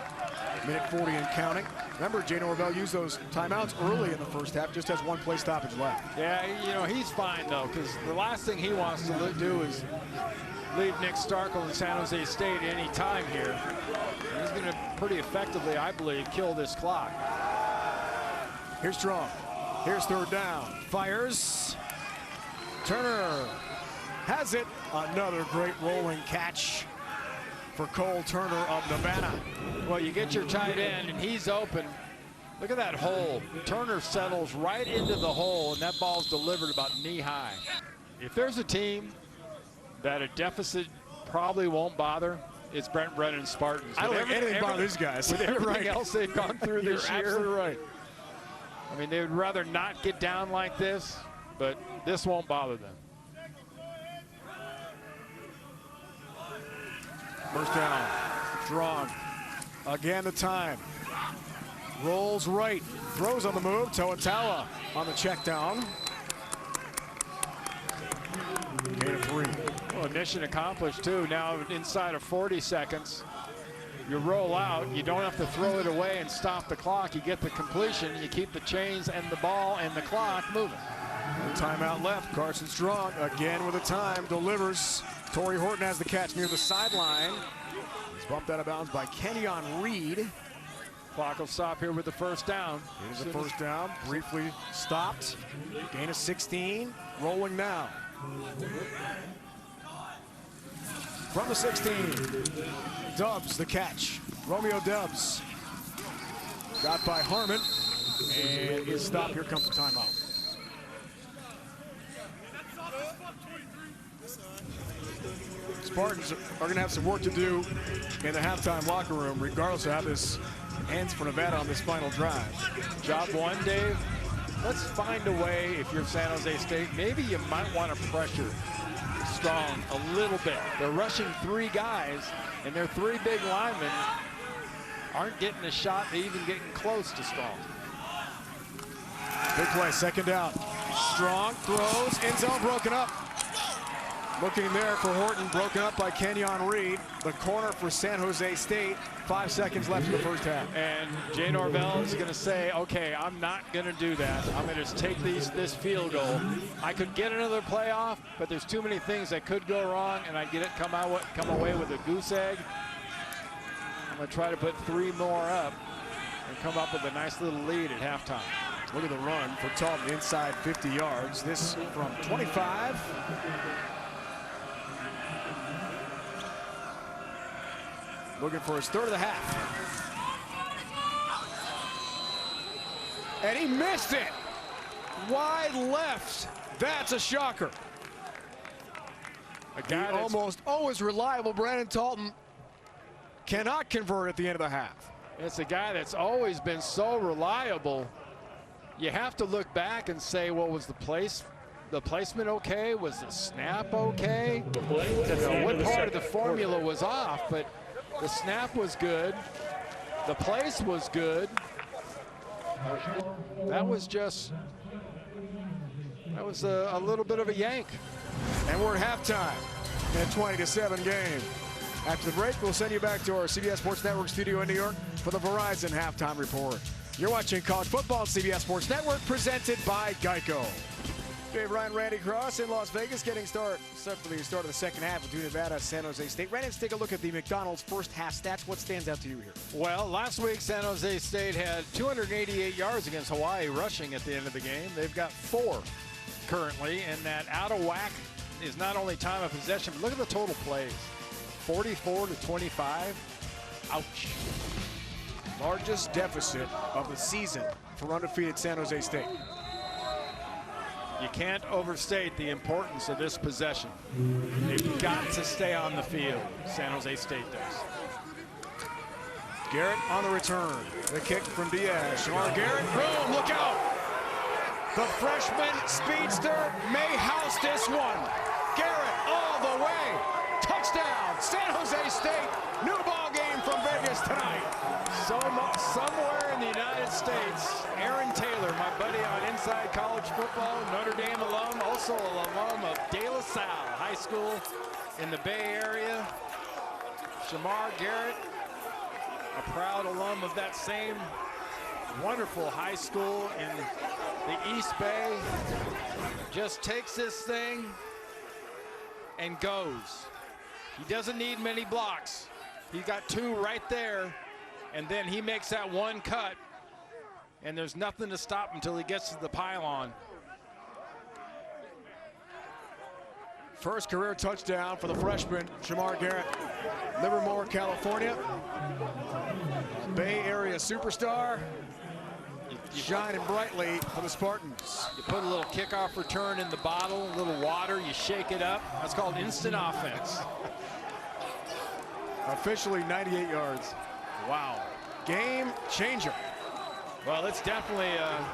S1: Minute 40 and counting. Remember, Jay Norvell used those timeouts early in the first half, just has one play stoppage left.
S2: Yeah, you know, he's fine, though, because the last thing he wants to do is leave Nick Starkel in San Jose State any time here. He's going to pretty effectively, I believe, kill this clock.
S1: Here's Strong. Here's third down. Fires. Turner has it. Another great rolling catch for Cole Turner of Nevada.
S2: Well, you get your tight end, and he's open. Look at that hole. Turner settles right into the hole, and that ball's delivered about knee-high. If there's a team that a deficit probably won't bother, it's Brent Brennan's Spartans.
S1: I don't think anything bothers these guys.
S2: With everything else they've gone through this year.
S1: Absolutely right.
S2: I mean, they would rather not get down like this, but this won't bother them.
S1: First down. Strong. Again the time. Rolls right. Throws on the move. Toatawa on the check down. Gain of 3.
S2: Well, mission accomplished, too. Now inside of 40 seconds, you roll out. You don't have to throw it away and stop the clock. You get the completion. You keep the chains and the ball and the clock moving.
S1: No timeout left. Carson Strong again with a time. Delivers. Torrey Horton has the catch near the sideline. He's bumped out of bounds by Kenyon Reed.
S2: Clock will stop here with the first down.
S1: Here's the first down. Briefly stopped. Gain of 16. Rolling now. From the 16. Dubs the catch. Romeo Dubs. Got by Harmon. And is stopped. Here comes the timeout. Spartans are going to have some work to do in the halftime locker room, regardless of how this hands for Nevada on this final drive.
S2: Job one, Dave. Let's find a way, if you're San Jose State, maybe you might want to pressure Strong a little bit. They're rushing 3 guys, and their 3 big linemen aren't getting a shot, even getting close to Strong.
S1: Big play, second down. Strong throws, end zone broken up. Looking there for Horton, broken up by Kenyon Reed. The corner for San Jose State. 5 seconds left in the first half.
S2: And Jay Norvell is going to say, okay, I'm not going to do that. I'm going to just take this field goal. I could get another playoff, but there's too many things that could go wrong, and I get it come away with a goose egg. I'm going to try to put 3 more up and come up with a nice little lead at halftime.
S1: Look at the run for Talton inside 50 yards. This from 25. Looking for his third of the half. And he missed it. Wide left. That's a shocker. A guy almost always reliable, Brandon Talton, cannot convert at the end of the half.
S2: It's a guy that's always been so reliable. You have to look back and say, well, was the placement okay? Was the snap okay? What part of the formula was off? But the snap was good. The place was good. That was a little bit of a yank.
S1: And we're at halftime in a 20-7 game. After the break, we'll send you back to our CBS Sports Network studio in New York for the Verizon Halftime Report. You're watching College Football on CBS Sports Network, presented by Geico. Dave Ryan, Randy Cross in Las Vegas, getting set for the start of the second half between Nevada and San Jose State. Randy, let's take a look at the McDonald's first half stats. What stands out to you here?
S2: Well, last week San Jose State had 288 yards against Hawaii rushing at the end of the game. They've got 4 currently, and that out of whack is not only time of possession, but look at the total plays. 44 to 25. Ouch.
S1: Largest deficit of the season for undefeated San Jose State.
S2: You can't overstate the importance of this possession. They've got to stay on the field. San Jose State does.
S1: Garrett on the return. The kick from Diaz. Shamar Garrett, boom, look out. The freshman speedster may house this one. Garrett all the way. Touchdown, San Jose State. New ball game from Vegas tonight.
S2: Somewhere in the United States, Aaron Taylor, my buddy on Inside College Football, Notre Dame alum, also an alum of De La Salle High School in the Bay Area. Shamar Garrett, a proud alum of that same wonderful high school in the East Bay, just takes this thing and goes. He doesn't need many blocks. He's got 2 right there. And then he makes that one cut, and there's nothing to stop him until he gets to the pylon.
S1: First career touchdown for the freshman, Shamar Garrett. Livermore, California. Bay Area superstar. Shining brightly for the Spartans.
S2: You put a little kickoff return in the bottle, a little water, you shake it up. That's called instant offense.
S1: Officially 98 yards. Wow. Game changer.
S2: Well, it's definitely a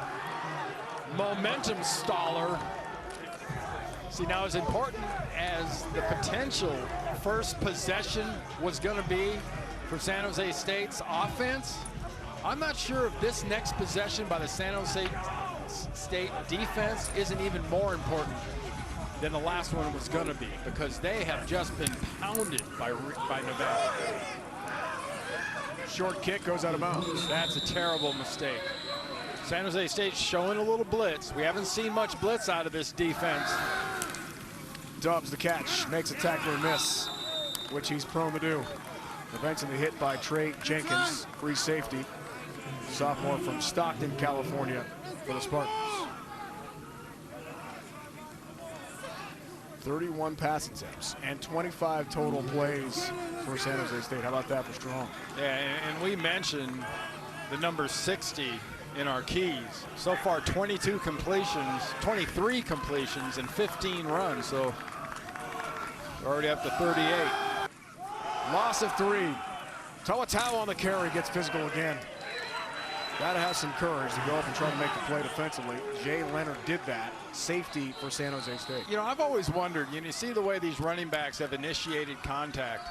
S2: momentum staller. See, now as important as the potential first possession was going to be for San Jose State's offense, I'm not sure if this next possession by the San Jose State defense isn't even more important than the last one was going to be, because they have just been pounded by Nevada.
S1: Short kick goes out of bounds.
S2: That's a terrible mistake. San Jose State's showing a little blitz. We haven't seen much blitz out of this defense.
S1: Dubs the catch, makes a tackler miss, which he's prone to do. Eventually hit by Trey Jenkins, free safety. Sophomore from Stockton, California for the Spartans. 31 pass attempts and 25 total plays for San Jose State. How about that for Strong?
S2: Yeah, and we mentioned the number 60 in our keys. So far, 22 completions, 23 completions, and 15 runs. So we're already up to 38.
S1: Loss of 3. Tawatau on the carry, gets physical again. Got to have some courage to go up and try to make the play defensively. Jay Leonard did that. Safety for San Jose State.
S2: You know, I've always wondered, you see the way these running backs have initiated contact.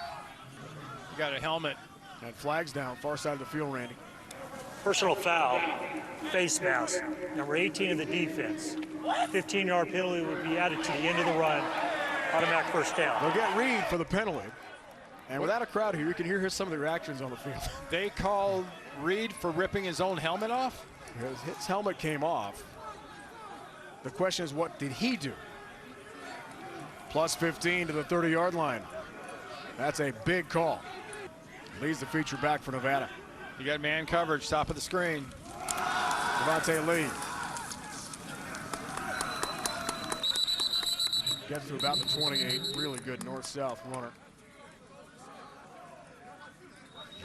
S2: You got a helmet.
S1: That flag's down, far side of the field, Randy.
S4: Personal foul, face mask, number 18 of the defense. 15-yard penalty would be added to the end of the run. Automatic first down.
S1: They'll get Reed for the penalty. And without a crowd here, you can hear some of the reactions on the field.
S2: They called Reed for ripping his own helmet off?
S1: His helmet came off. The question is, what did he do? Plus 15 to the 30-yard line. That's a big call. Leads the feature back for Nevada.
S2: You got man coverage, top of the screen.
S1: Devontae Lee. Gets to about the 28. Really good north-south runner.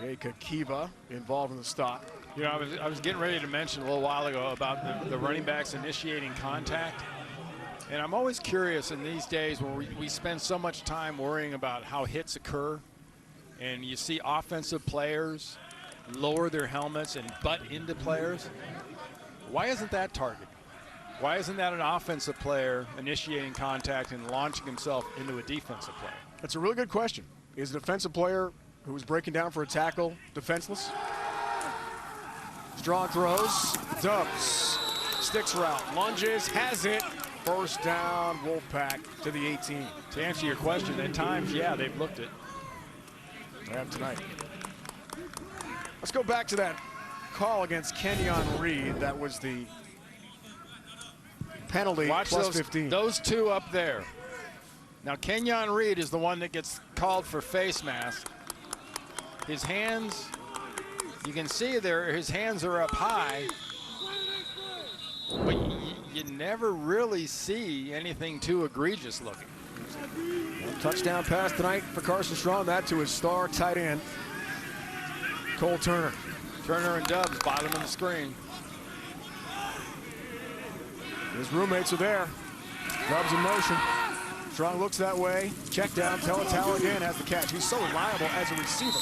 S1: Jake Akiva involved in the stop.
S2: You know, I was getting ready to mention a little while ago about the running backs initiating contact. And I'm always curious in these days when we spend so much time worrying about how hits occur, and you see offensive players lower their helmets and butt into players. Why isn't that targeted? Why isn't that an offensive player initiating contact and launching himself into a defensive player?
S1: That's a really good question. Is a defensive player who was breaking down for a tackle defenseless? Strong throws, Dubs, sticks route, lunges, has it. First down, Wolfpack to the 18.
S2: To answer your question, at times, yeah, they've looked it.
S1: They have tonight. Let's go back to that call against Kenyon Reed. That was the penalty.
S2: Watch
S1: plus
S2: those,
S1: 15.
S2: Those two up there. Now, Kenyon Reed is the one that gets called for face mask. His hands, you can see there, his hands are up high, but you never really see anything too egregious looking.
S1: Touchdown pass tonight for Carson Strong. That to his star tight end, Cole Turner.
S2: Turner and Dubs, bottom of the screen.
S1: His roommates are there. Dubs in motion. Strong looks that way. Check down. Teletao again has the catch. He's so reliable as a receiver.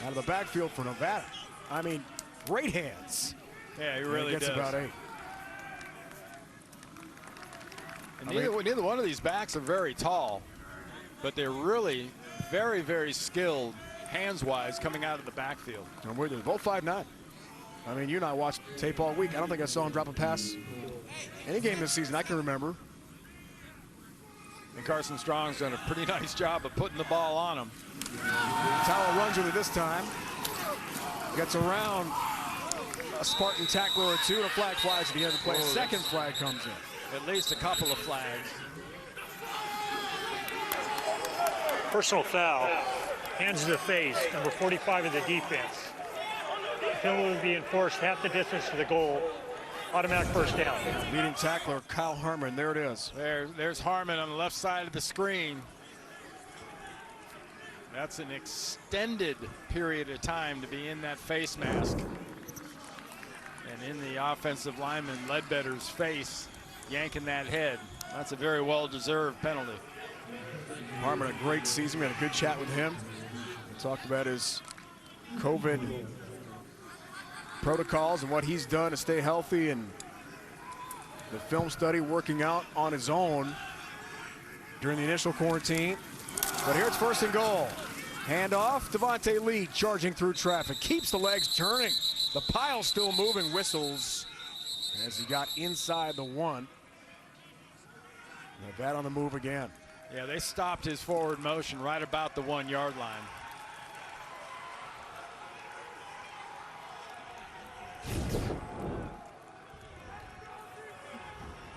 S1: Out of the backfield for Nevada. I mean, great hands.
S2: Yeah, he really
S1: gets
S2: does.
S1: about 8.
S2: And neither one of these backs are very tall, but they're really very, very skilled hands-wise coming out of the backfield.
S1: I'm with you. Both 5'9". I mean, you and I watched tape all week. I don't think I saw him drop a pass any game this season I can remember.
S2: And Carson Strong's done a pretty nice job of putting the ball on him.
S1: Towel runs with it this time. Gets around a Spartan tackler or two, and a flag flies at the end of the play. Second flag comes in.
S2: At least a couple of flags.
S4: Personal foul, hands to the face, number 45 of the defense. Penalty would be enforced half the distance to the goal. Automatic first down.
S1: Leading tackler, Kyle Harmon. There it is.
S2: There's Harmon on the left side of the screen. That's an extended period of time to be in that face mask. And in the offensive lineman Ledbetter's face, yanking that head. That's a very well-deserved penalty.
S1: Harmon, a great season. We had a good chat with him. We talked about his COVID protocols and what he's done to stay healthy, and the film study working out on his own during the initial quarantine. But here it's first and goal. Handoff, Devontae Lee charging through traffic. Keeps the legs turning. The pile still moving, whistles as he got inside the 1. Nevada on the move again.
S2: Yeah, they stopped his forward motion right about the 1-yard line.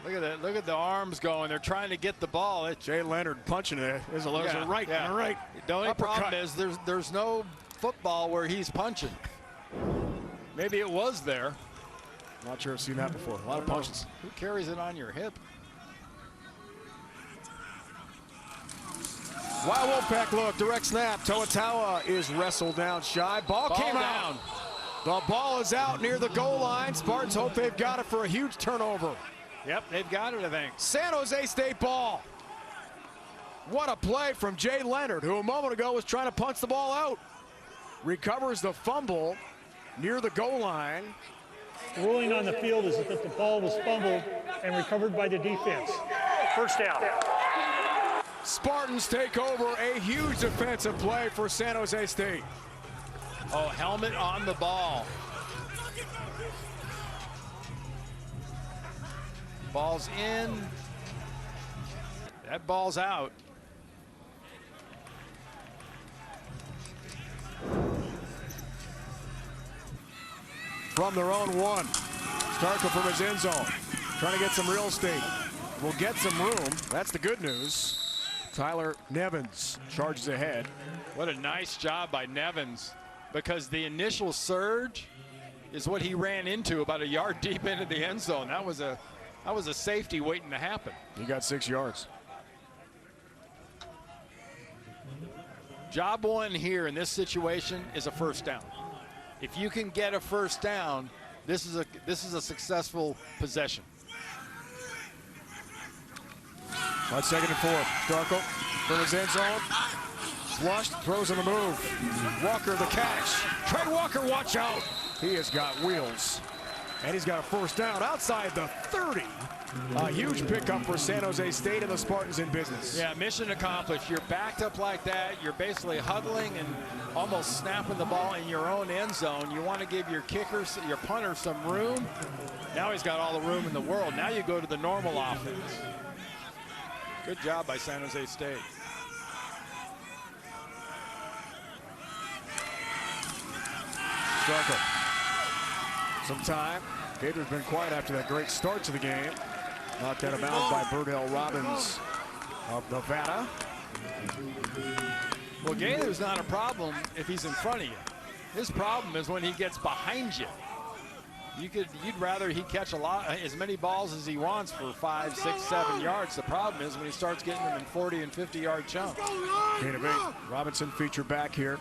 S2: Look at that. Look at the arms going. They're trying to get the ball.
S1: Jay Leonard punching it. There's a right and a right.
S2: The only problem
S1: Uppercut.
S2: is there's no football where he's punching. Maybe it was there.
S1: Not sure I've seen that before. A lot of punches.
S2: Who carries it on your hip?
S1: Wild Wolfpack look, direct snap. Toatawa is wrestled down shy. Ball came
S2: down.
S1: out. The ball is out near the goal line. Spartans hope they've got it for a huge turnover.
S2: Yep, they've got it, I think.
S1: San Jose State ball. What a play from Jay Leonard, who a moment ago was trying to punch the ball out. Recovers the fumble near the goal line.
S4: The ruling on the field is that the ball was fumbled and recovered by the defense. First down.
S1: Spartans take over a huge defensive play for San Jose State.
S2: Oh, helmet on the ball. Ball's in. That ball's out.
S1: From their own one. Starkel from his end zone. Trying to get some real estate. Will get some room. That's the good news. Tyler Nevins charges ahead.
S2: What a nice job by Nevins, because the initial surge is what he ran into about a yard deep into the end zone. That was a safety waiting to happen.
S1: He got 6 yards.
S2: Job one here in this situation is a first down. If you can get a first down, this is a successful possession.
S1: On 2nd and 4, Starkel from his end zone. Flushed, throws on the move. Walker the catch. Trey Walker, watch out. He has got wheels. And he's got a first down outside the 30. A huge pickup for San Jose State and the Spartans in business.
S2: Yeah, mission accomplished. You're backed up like that. You're basically huddling and almost snapping the ball in your own end zone. You want to give your kicker, your punter some room. Now he's got all the room in the world. Now you go to the normal offense. Good job by San Jose State.
S1: Starkel. Some time. Gator's been quiet after that great start to the game. Knocked out of bounds by Burdell Robbins of Nevada.
S2: Well, Gator's not a problem if he's in front of you. His problem is when he gets behind you. You'd rather he catch as many balls as he wants for 5, 6, 7 yards. The problem is when he starts getting them in 40 and 50-yard chunks.
S1: Gain of 8. Robinson feature back here.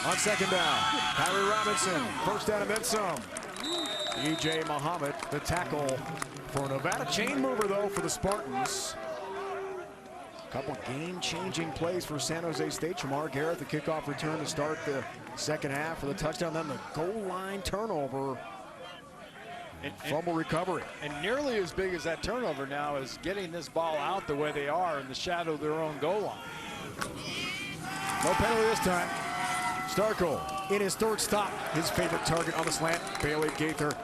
S1: On second down, Kyrie Robinson, first down and then some. E.J. Muhammad, the tackle for Nevada. Chain mover, though, for the Spartans. Couple game-changing plays for San Jose State. Jamar Garrett, the kickoff return to start the second half for the touchdown. Then the goal line turnover. Fumble recovery.
S2: And nearly as big as that turnover now is getting this ball out the way they are in the shadow of their own goal line.
S1: No penalty this time. Starkel in his third stop. His favorite target on the slant. Bailey Gaither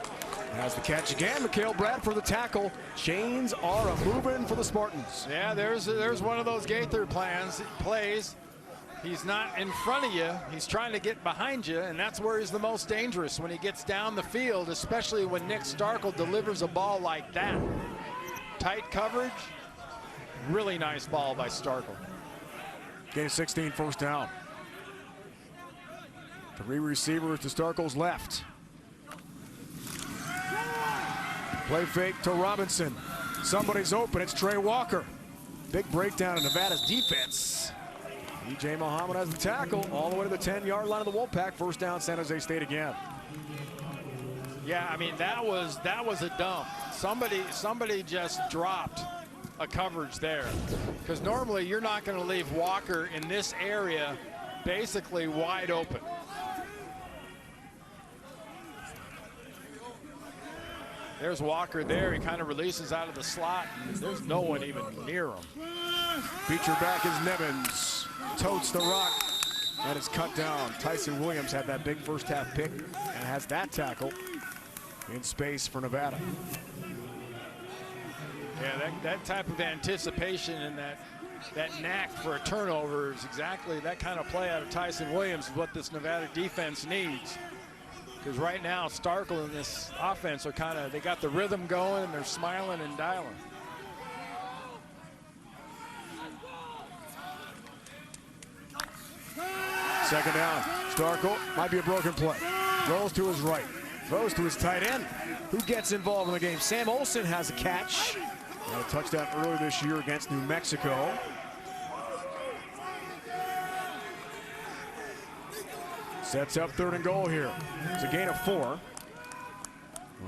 S1: has the catch again. Mikhail Bradford the tackle. Chains are a-moving for the Spartans.
S2: Yeah, there's one of those Gaither plays. He's not in front of you. He's trying to get behind you, and that's where he's the most dangerous, when he gets down the field, especially when Nick Starkel delivers a ball like that. Tight coverage. Really nice ball by Starkel.
S1: Gain of 16, first down. 3 receivers to Starkel's left. Play fake to Robinson. Somebody's open. It's Trey Walker. Big breakdown in Nevada's defense. E.J. Muhammad has the tackle all the way to the 10-yard line of the Wolfpack. First down, San Jose State again.
S2: Yeah, I mean, that was a dump. Somebody just dropped a coverage there, because normally you're not going to leave Walker in this area basically wide open. There's Walker there. He kind of releases out of the slot, and there's no one even near him.
S1: Feature back is Nevins. Totes the rock. That is cut down. Tyson Williams had that big first half pick and has that tackle in space for Nevada.
S2: Yeah, that type of anticipation and that knack for a turnover is exactly that kind of play out of Tyson Williams is what this Nevada defense needs. Because right now, Starkel and this offense are they got the rhythm going, and they're smiling and dialing.
S1: Second down. Starkel might be a broken play. Rolls to his right. Throws to his tight end. Who gets involved in the game? Sam Olsen has a catch. Got a touchdown earlier this year against New Mexico. Sets up 3rd and goal here. It's a gain of 4. On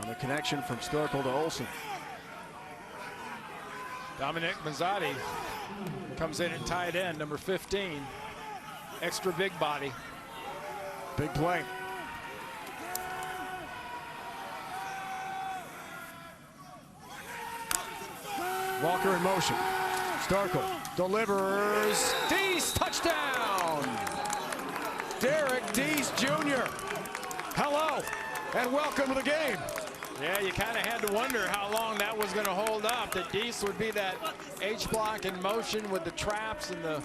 S1: the connection from Starkel to Olsen.
S2: Dominic Mazzotti comes in at tight end, number 15. extra big body.
S1: Big play. Walker in motion. Starkel delivers. Deese, touchdown! Derek Deese Jr. Hello, and welcome to the game.
S2: Yeah, you kind of had to wonder how long that was going to hold up. That Deese would be that H-block in motion with the traps and the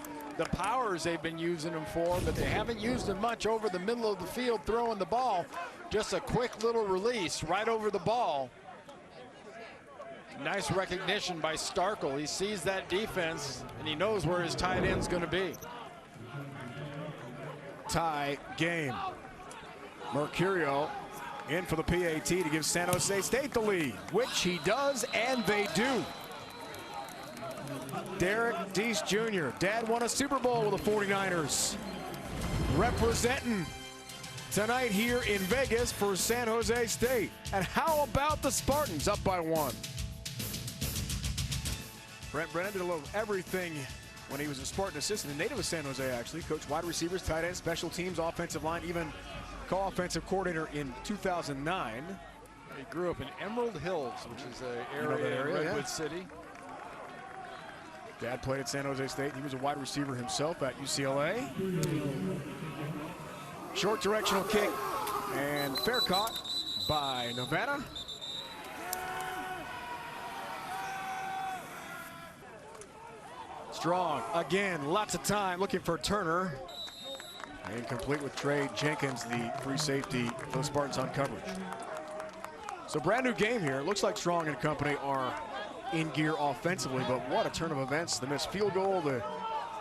S2: powers they've been using him for, but they haven't used him much over the middle of the field throwing the ball. Just a quick little release right over the ball. Nice recognition by Starkel. He sees that defense, and he knows where his tight end's going to be.
S1: Tie game. Mercurio in for the PAT to give San Jose State the lead, which he does, and they do. Derek Deese Jr. Dad won a Super Bowl with the 49ers. Representing tonight here in Vegas for San Jose State. And how about the Spartans up by 1? Brent Brennan did a little everything when he was a Spartan assistant, a native of San Jose actually. Coached wide receivers, tight ends, special teams, offensive line, even co-offensive coordinator in 2009.
S2: He grew up in Emerald Hills, which is an area in Redwood City.
S1: Dad played at San Jose State. He was a wide receiver himself at UCLA. Short directional kick and fair caught by Nevada. Strong again, lots of time looking for Turner. Incomplete with Trey Jenkins, the free safety for the Spartans on coverage. So brand new game here. It looks like Strong and company are in gear offensively, but what a turn of events. The missed field goal, the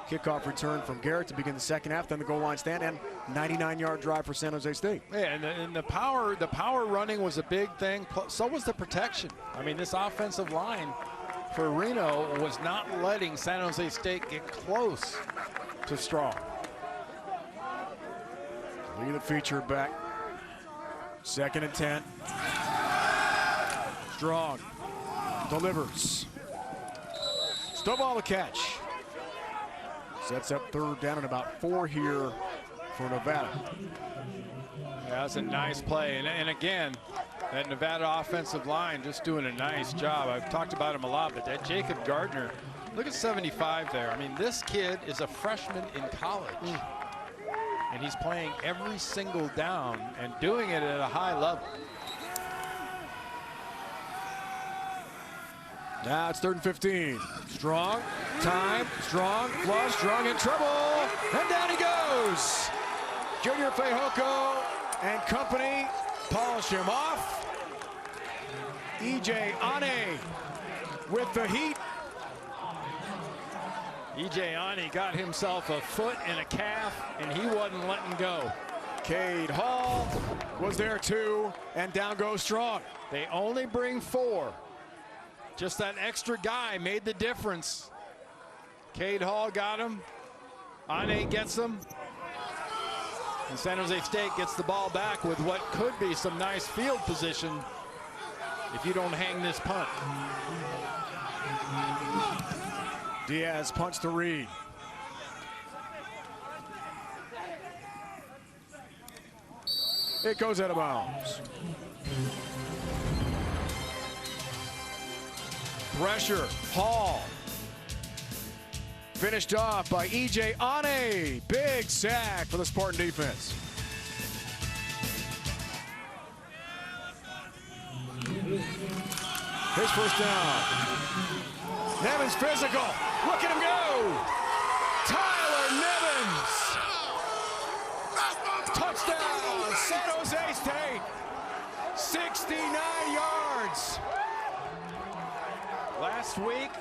S1: kickoff return from Garrett to begin the second half, then the goal line stand, and 99-yard drive for San Jose State.
S2: Yeah, and the power running was a big thing. So was the protection. I mean, this offensive line for Reno was not letting San Jose State get close to Strong.
S1: Lead the feature back. 2nd and 10. Strong delivers. Still ball to catch. Sets up 3rd down and about 4 here for Nevada.
S2: Yeah, that's a nice play. And again, that Nevada offensive line just doing a nice job. I've talked about him a lot, but that Jacob Gardner, look at 75 there. I mean, this kid is a freshman in college. And he's playing every single down and doing it at a high level.
S1: Now it's 3rd and 15. Strong, time, Strong, flush, Strong in trouble, and down he goes. Junior Fehoko and company polish him off. E.J. Ane with the heat.
S2: E.J. Ane got himself a foot and a calf, and he wasn't letting go.
S1: Cade Hall was there too, and down goes Strong.
S2: They only bring 4. Just that extra guy made the difference. Cade Hall got him. Ane gets him. And San Jose State gets the ball back with what could be some nice field position if you don't hang this punt.
S1: Diaz punts to Reed. It goes out of bounds. Pressure, Hall. Finished off by E.J. Ane. Big sack for the Spartan defense. His first down. Nevins physical. Look at him go. Tyler Nevins. Touchdown, San Jose State. 69 yards.
S2: Last week,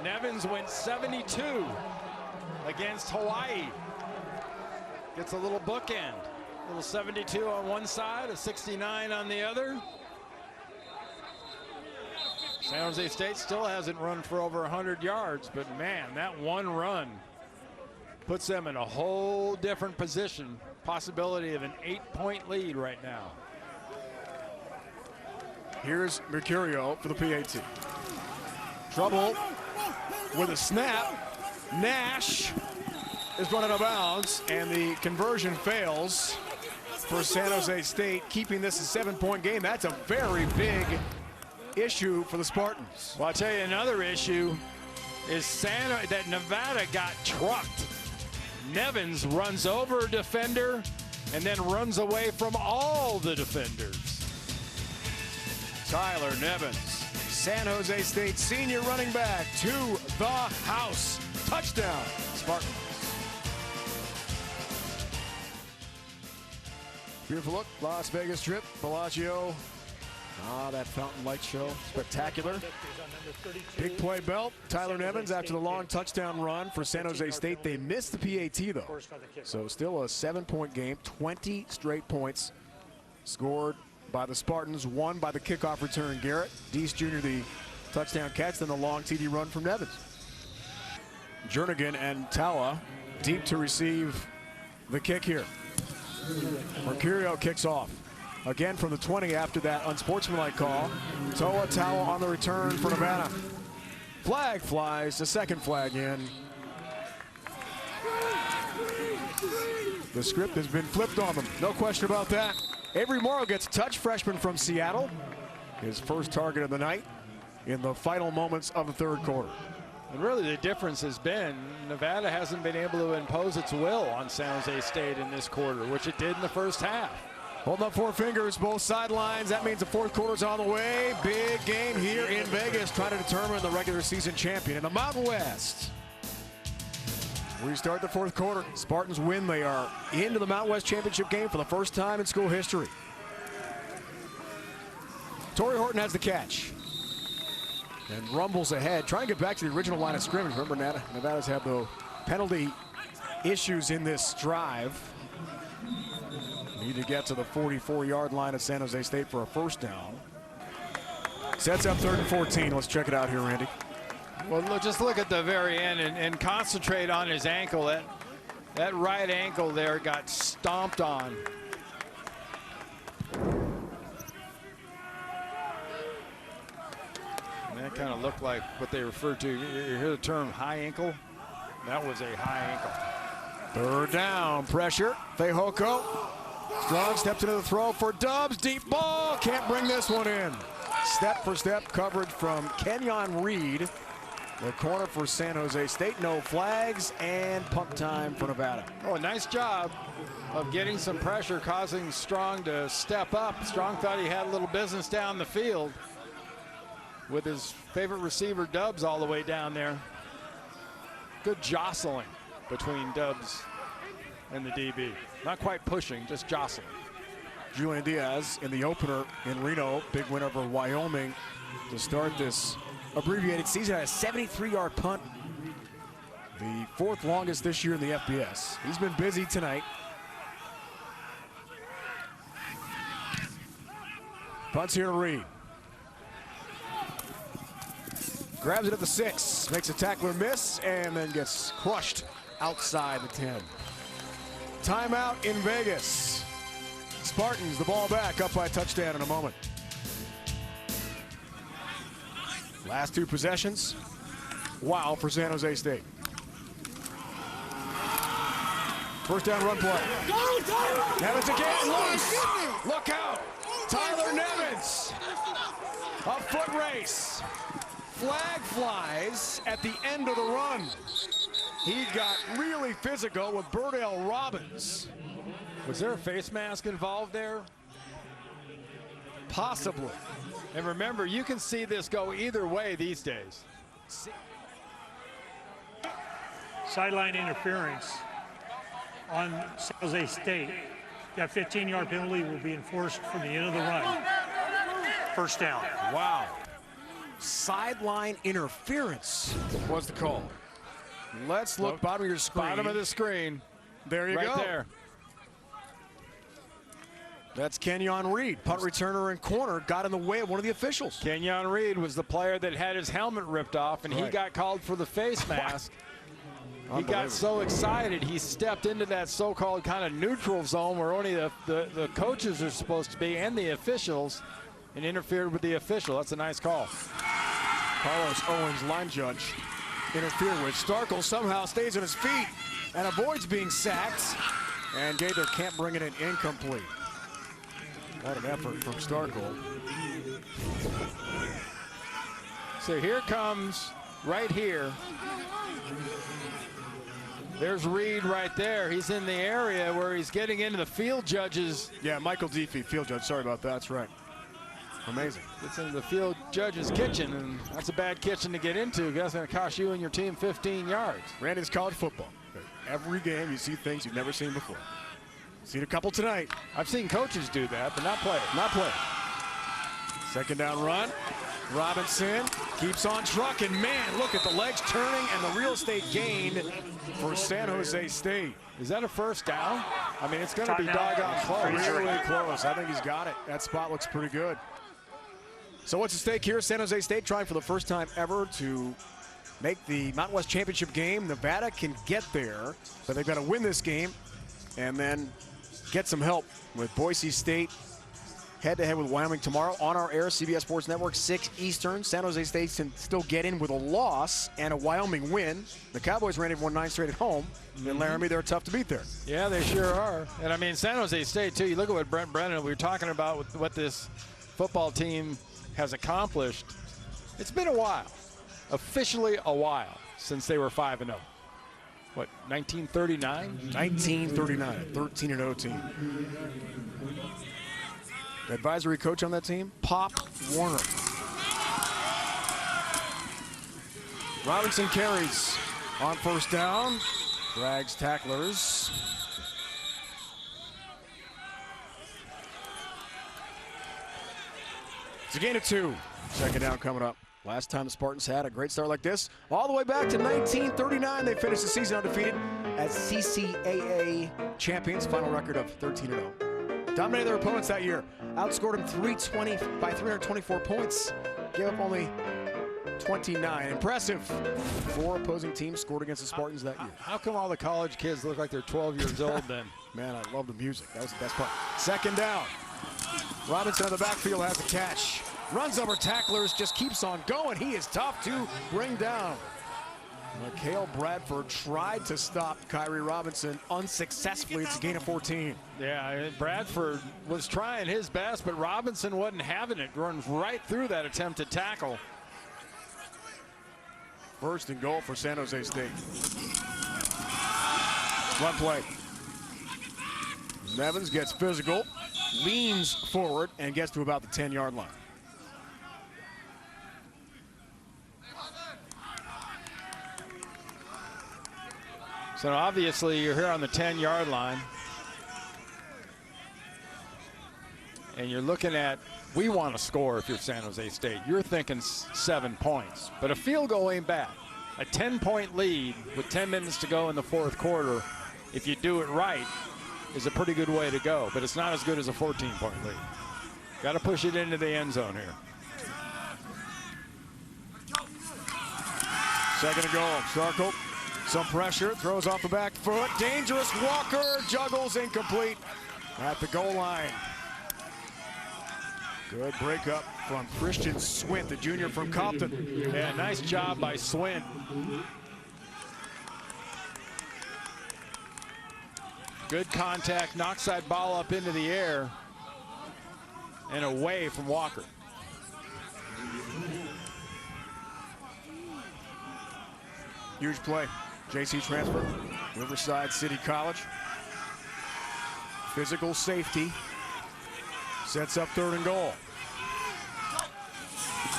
S2: Nevins went 72 against Hawaii. Gets a little bookend. A little 72 on one side, a 69 on the other. San Jose State still hasn't run for over 100 yards, but man, that one run puts them in a whole different position. Possibility of an 8-point lead right now.
S1: Here's Mercurio for the PAT. Trouble with a snap. Nash is run out of bounds, and the conversion fails for San Jose State, keeping this a 7-point game. That's a very big issue for the Spartans.
S2: Well, I'll tell you another issue is that Nevada got trucked. Nevins runs over a defender and then runs away from all the defenders.
S1: Tyler Nevins, San Jose State senior running back, to the house. Touchdown, Spartans. Beautiful look, Las Vegas trip, Bellagio. That fountain light show, spectacular. Big play belt, Tyler Nevins after the long touchdown run for San Jose State. They missed the PAT though. So still a 7-point game, 20 straight points scored by the Spartans, one by the kickoff return, Garrett. Deese Jr. the touchdown catch, then the long TD run from Nevins. Jernigan and Tawa deep to receive the kick here. Mercurio kicks off. Again from the 20 after that unsportsmanlike call. Tawa on the return for Nevada. Flag flies, the second flag in. The script has been flipped on them, no question about that. Avery Morrow gets a touch, freshman from Seattle. His first target of the night in the final moments of the third quarter.
S2: And really the difference has been Nevada hasn't been able to impose its will on San Jose State in this quarter, which it did in the first half.
S1: Holding up 4 fingers, both sidelines. That means the fourth quarter's on the way. Big game here in Vegas, trying to determine the regular season champion in the Mountain West. We start the fourth quarter. Spartans win. They are into the Mountain West Championship game for the first time in school history. Torrey Horton has the catch. And rumbles ahead, trying to get back to the original line of scrimmage. Remember, Nevada's had the penalty issues in this drive. Need to get to the 44-yard line of San Jose State for a first down. Sets up 3rd and 14. Let's check it out here, Randy.
S2: Well, just look at the very end and concentrate on his ankle. That right ankle there got stomped on. And that kind of looked like what they referred to. You hear the term high ankle? That was a high ankle.
S1: 3rd down, pressure. Fehoko. Strong steps into the throw for Dubs. Deep ball. Can't bring this one in. Step for step coverage from Kenyon Reed. The corner for San Jose State. No flags and punt time for Nevada.
S2: Oh, a nice job of getting some pressure, causing Strong to step up. Strong thought he had a little business down the field with his favorite receiver Dubs all the way down there. Good jostling between Dubs and the DB. Not quite pushing, just jostling.
S1: Julian Diaz in the opener in Reno. Big win over Wyoming to start this abbreviated season. Had a 73-yard punt. The 4th longest this year in the FBS. He's been busy tonight. Punts here to Reed. Grabs it at the 6. Makes a tackler miss and then gets crushed outside the 10. Timeout in Vegas. Spartans the ball back, up by a touchdown in a moment. Last 2 possessions. Wow for San Jose State. First down run play. Nevins again, loose. Look out. Tyler Nevins. A foot race. Flag flies at the end of the run. He got really physical with Burdell Robbins.
S2: Was there a face mask involved there?
S1: Possibly.
S2: And remember, you can see this go either way these days.
S4: Sideline interference on San Jose State. That 15-yard penalty will be enforced from the end of the run. First down.
S1: Wow. Sideline interference was the call. Let's look bottom of your screen.
S2: Bottom of the screen.
S1: There you
S2: go.
S1: Right there. That's Kenyon Reed, punt returner and corner, got in the way of one of the officials.
S2: Kenyon Reed was the player that had his helmet ripped off, and he got called for the face mask. He got so excited, he stepped into that so-called kind of neutral zone where only the coaches are supposed to be and the officials, and interfered with the official. That's a nice call.
S1: Carlos Owens, line judge, interfered with. Starkel somehow stays on his feet. and avoids being sacked. And Gaither can't bring it in, incomplete. What an effort from Starkel.
S2: So here comes, right here. There's Reed right there. He's in the area where he's getting into the field judges.
S1: Yeah, Michael Deefy, field judge. Sorry about that. That's right. Amazing.
S2: Gets into the field judge's kitchen, and that's a bad kitchen to get into. That's going to cost you and your team 15 yards.
S1: Randy, it's college football. Every game you see things you've never seen before. Seen a couple tonight.
S2: I've seen coaches do that, but not players.
S1: Not players. Second down run. Robinson keeps on trucking. Man, look at the legs turning and the real estate gained for San Jose State.
S2: Is that a first down? I mean, it's going to be doggone close.
S1: Really close. I think he's got it. That spot looks pretty good. So what's at stake here? San Jose State trying for the first time ever to make the Mountain West Championship game. Nevada can get there, but they've got to win this game and then get some help with Boise State head-to-head with Wyoming tomorrow on our air, CBS Sports Network, 6 Eastern. San Jose State can still get in with a loss and a Wyoming win. The Cowboys ran it, won 9 straight at home. In Laramie, they're tough to beat there.
S2: Yeah, they sure are. And I mean, San Jose State, too. You look at what Brent Brennan, we were talking about with what this football team has accomplished. It's been a while, officially a while, since they were 5-0. What, 1939?
S1: 1939, a 13-0 team. The advisory coach on that team, Pop Warner. Robinson carries on first down, drags tacklers. It's a gain of 2. Second down coming up. Last time the Spartans had a great start like this, all the way back to 1939, they finished the season undefeated as CCAA champions, final record of 13-0. Dominated their opponents that year, outscored them 324 points, gave up only 29. Impressive. 4 opposing teams scored against the Spartans that year.
S2: How come all the college kids look like they're 12 years old then?
S1: Man, I love the music. That was the best part. Second down. Robinson in the backfield has a catch. Runs over tacklers, just keeps on going. He is tough to bring down. Mikhail Bradford tried to stop Kyrie Robinson unsuccessfully. It's a gain of 14.
S2: Yeah, Bradford was trying his best, but Robinson wasn't having it. Runs right through that attempted tackle.
S1: First and goal for San Jose State. Run play. Nevins gets physical, leans forward, and gets to about the 10-yard line.
S2: So obviously you're here on the 10-yard line. And you're looking at, we want to score if you're San Jose State. You're thinking 7 points. But a field goal ain't bad. A 10-point lead with 10 minutes to go in the fourth quarter, if you do it right, is a pretty good way to go. But it's not as good as a 14-point lead. Got to push it into the end zone here.
S1: Second and goal. Starkel. Some pressure, throws off the back foot. Dangerous Walker, juggles, incomplete at the goal line. Good breakup from Christian Swint, the junior from Compton.
S2: Yeah, nice job by Swint. Good contact, knocks that ball up into the air and away from Walker.
S1: Huge play. JC transfer, Riverside City College. Physical safety. Sets up third and goal.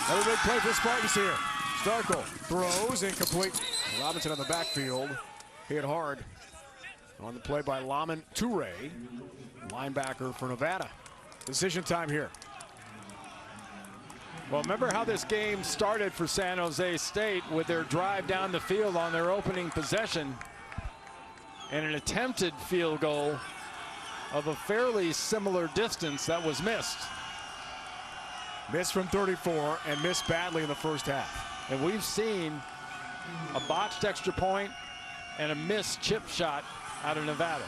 S1: Another big play for the Spartans here. Starkel throws, incomplete. Robinson on the backfield, hit hard. On the play by Laman Toure, linebacker for Nevada. Decision time here.
S2: Well, remember how this game started for San Jose State with their drive down the field on their opening possession and an attempted field goal of a fairly similar distance that was missed.
S1: Missed from 34 and missed badly in the first half.
S2: And we've seen a botched extra point and a missed chip shot out of Nevada.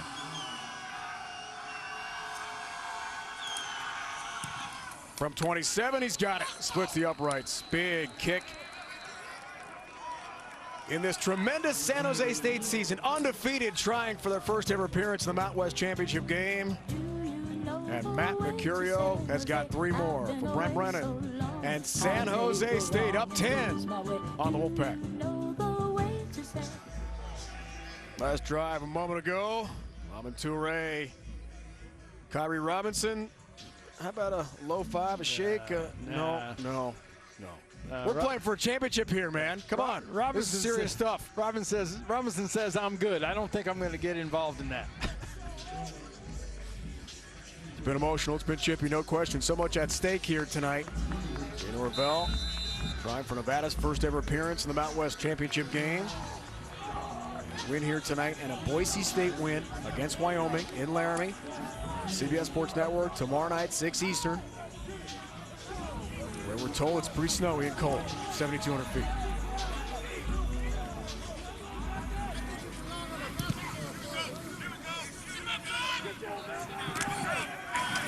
S1: From 27, he's got it. Splits the uprights. Big kick. in this tremendous San Jose State season. Undefeated, trying for their first ever appearance in the Mountain West Championship game. And Matt Mercurio has got 3 more for Brent Brennan. And San Jose State up 10 on the Wolfpack. Last drive a moment ago. Lamin Toure, Kyrie Robinson. How about a low 5, a shake? No. We're playing for a championship here, man. Come on. This is serious stuff.
S2: Robinson says, I'm good. I don't think I'm going to get involved in that.
S1: It's been emotional. It's been chippy, no question. So much at stake here tonight. Dana Ravel trying for Nevada's first ever appearance in the Mountain West Championship game. Win here tonight and a Boise State win against Wyoming in Laramie. CBS Sports Network tomorrow night, 6 Eastern. Where we're told it's pretty snowy and cold, 7,200 feet.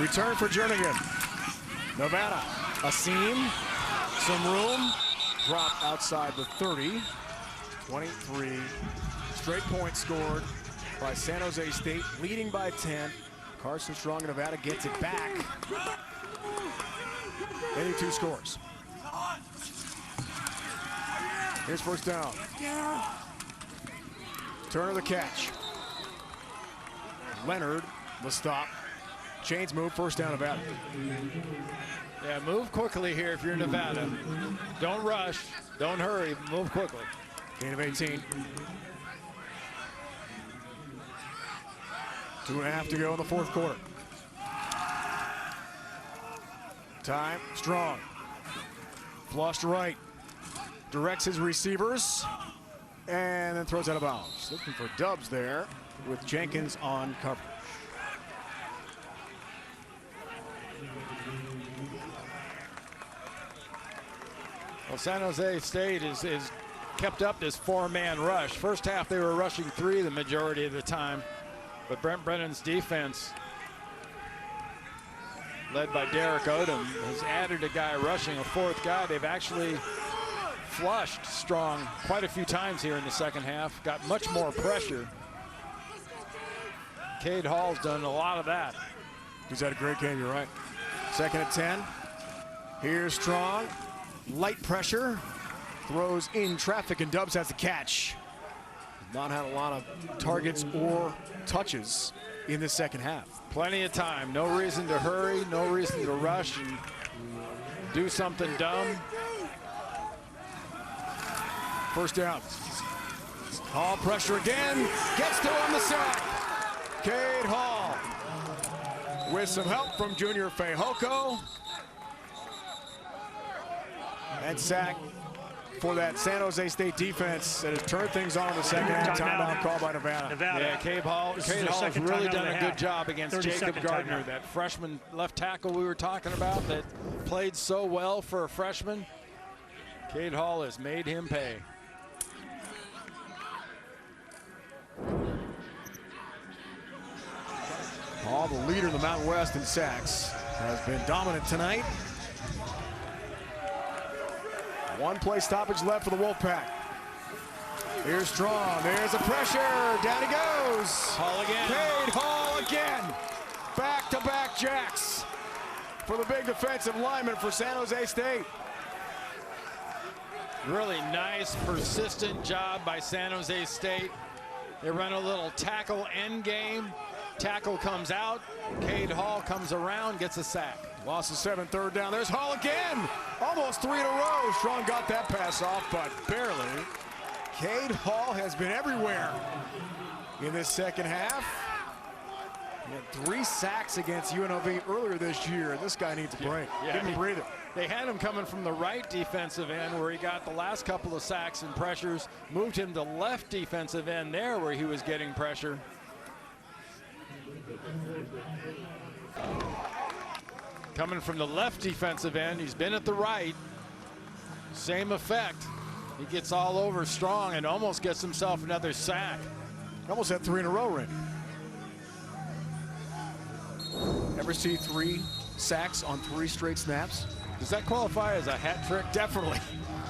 S1: Return for Jernigan. Nevada, a seam, some room, drop outside the 30. 23 straight points scored by San Jose State, leading by 10. Carson Strong in Nevada gets it back. 82 scores. Here's first down. Turner the catch. Leonard the stop. Chains move, first down Nevada.
S2: Yeah, move quickly here if you're Nevada. Don't rush, don't hurry, move quickly.
S1: Gain of 18. 2.5 to go in the fourth quarter. Time, Strong. Flushed right. Directs his receivers. And then throws out of bounds. Looking for Dubs there with Jenkins on coverage.
S2: Well, San Jose State is kept up this 4-man rush. First half they were rushing 3 the majority of the time. But Brent Brennan's defense, led by Derek Odom, has added a guy rushing, a 4th guy. They've actually flushed Strong quite a few times here in the second half, got much more pressure. Cade Hall's done a lot of that.
S1: He's had a great game, you're right. Second and 10. Here's Strong. Light pressure. Throws in traffic, and Dubs has the catch. Not had a lot of targets or touches in the second half.
S2: Plenty of time. No reason to hurry, no reason to rush and do something dumb.
S1: First down. Hall pressure again. Gets to on the sack. Cade Hall with some help from Junior Fehoko. And sack for that San Jose State defense that has turned things on in the second half. Timeout call by Nevada.
S2: Yeah, Cade Hall has really done a good job against Jacob Gardner, that freshman left tackle we were talking about that played so well for a freshman. Cade Hall has made him pay.
S1: Hall, the leader in the Mountain West in sacks, has been dominant tonight. 1 play stoppage left for the Wolfpack. Here's Strong. There's the pressure. Down he goes.
S2: Hall again.
S1: Cade Hall again. Back-to-back jacks for the big defensive lineman for San Jose State.
S2: Really nice, persistent job by San Jose State. They run a little tackle end game. Tackle comes out. Cade Hall comes around, gets a sack.
S1: Lost the 7, third down. There's Hall again. Almost 3 in a row. Strong got that pass off, but barely. Cade Hall has been everywhere in this second half. He had 3 sacks against UNLV earlier this year. This guy needs a break. Give him a breather.
S2: They had him coming from the right defensive end where he got the last couple of sacks and pressures. Moved him to left defensive end there where he was getting pressure. Coming from the left defensive end, he's been at the right. Same effect. He gets all over Strong and almost gets himself another sack.
S1: Almost had 3 in a row, Randy. Ever see 3 sacks on 3 straight snaps?
S2: Does that qualify as a hat trick?
S1: Definitely.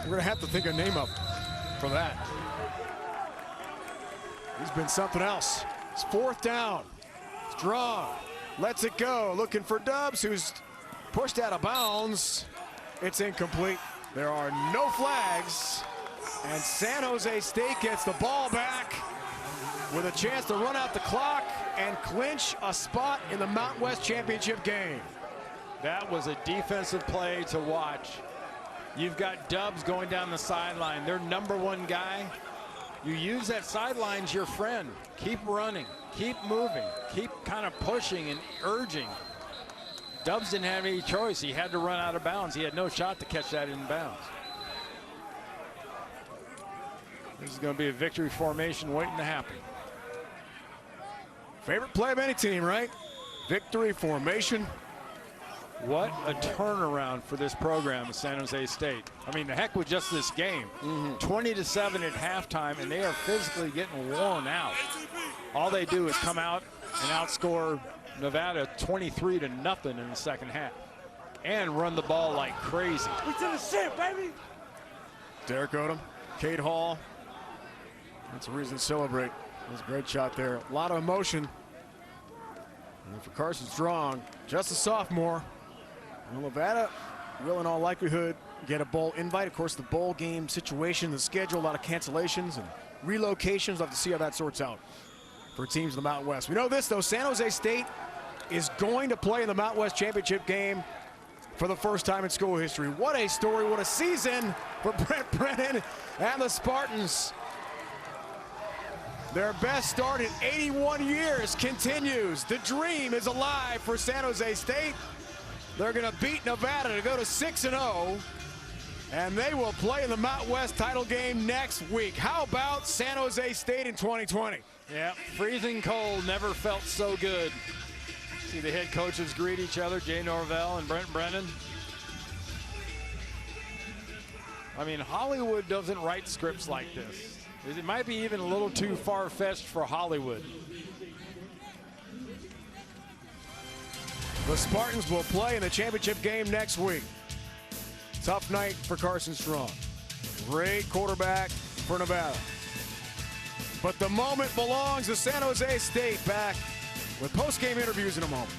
S1: We're going to have to think a name up for that. He's been something else. It's 4th down. Strong lets it go, looking for Dubs, who's pushed out of bounds. It's incomplete. There are no flags, and San Jose State gets the ball back with a chance to run out the clock and clinch a spot in the Mountain West Championship game.
S2: That was a defensive play to watch. You've got Dubs going down the sideline, their #1 guy. You use that sideline as your friend. Keep running, keep moving, keep kind of pushing and urging. Dubs didn't have any choice. He had to run out of bounds. He had no shot to catch that in bounds. This is going to be a victory formation waiting to happen.
S1: Favorite play of any team, right? Victory formation.
S2: What a turnaround for this program at San Jose State. I mean, the heck with just this game. 20-7 at halftime, and they are physically getting worn out. All they do is come out and outscore Nevada 23-0 in the second half and run the ball like crazy.
S3: We to the shit, baby.
S1: Derek Odom, Cade Hall. That's a reason to celebrate. That was a great shot there. A lot of emotion. And for Carson Strong, just a sophomore. Well, Nevada will in all likelihood get a bowl invite. Of course, the bowl game situation, the schedule, a lot of cancellations and relocations. We'll have to see how that sorts out for teams in the Mountain West. We know this, though, San Jose State is going to play in the Mountain West Championship game for the first time in school history. What a story, what a season for Brent Brennan and the Spartans. Their best start in 81 years continues. The dream is alive for San Jose State. They're going to beat Nevada to go to 6-0, and they will play in the Mountain West title game next week. How about San Jose State in 2020?
S2: Yeah, freezing cold, never felt so good. See the head coaches greet each other, Jay Norvell and Brent Brennan. I mean, Hollywood doesn't write scripts like this. It might be even a little too far-fetched for Hollywood.
S1: The Spartans will play in the championship game next week. Tough night for Carson Strong. Great quarterback for Nevada. But the moment belongs to San Jose State. Back with post-game interviews in a moment.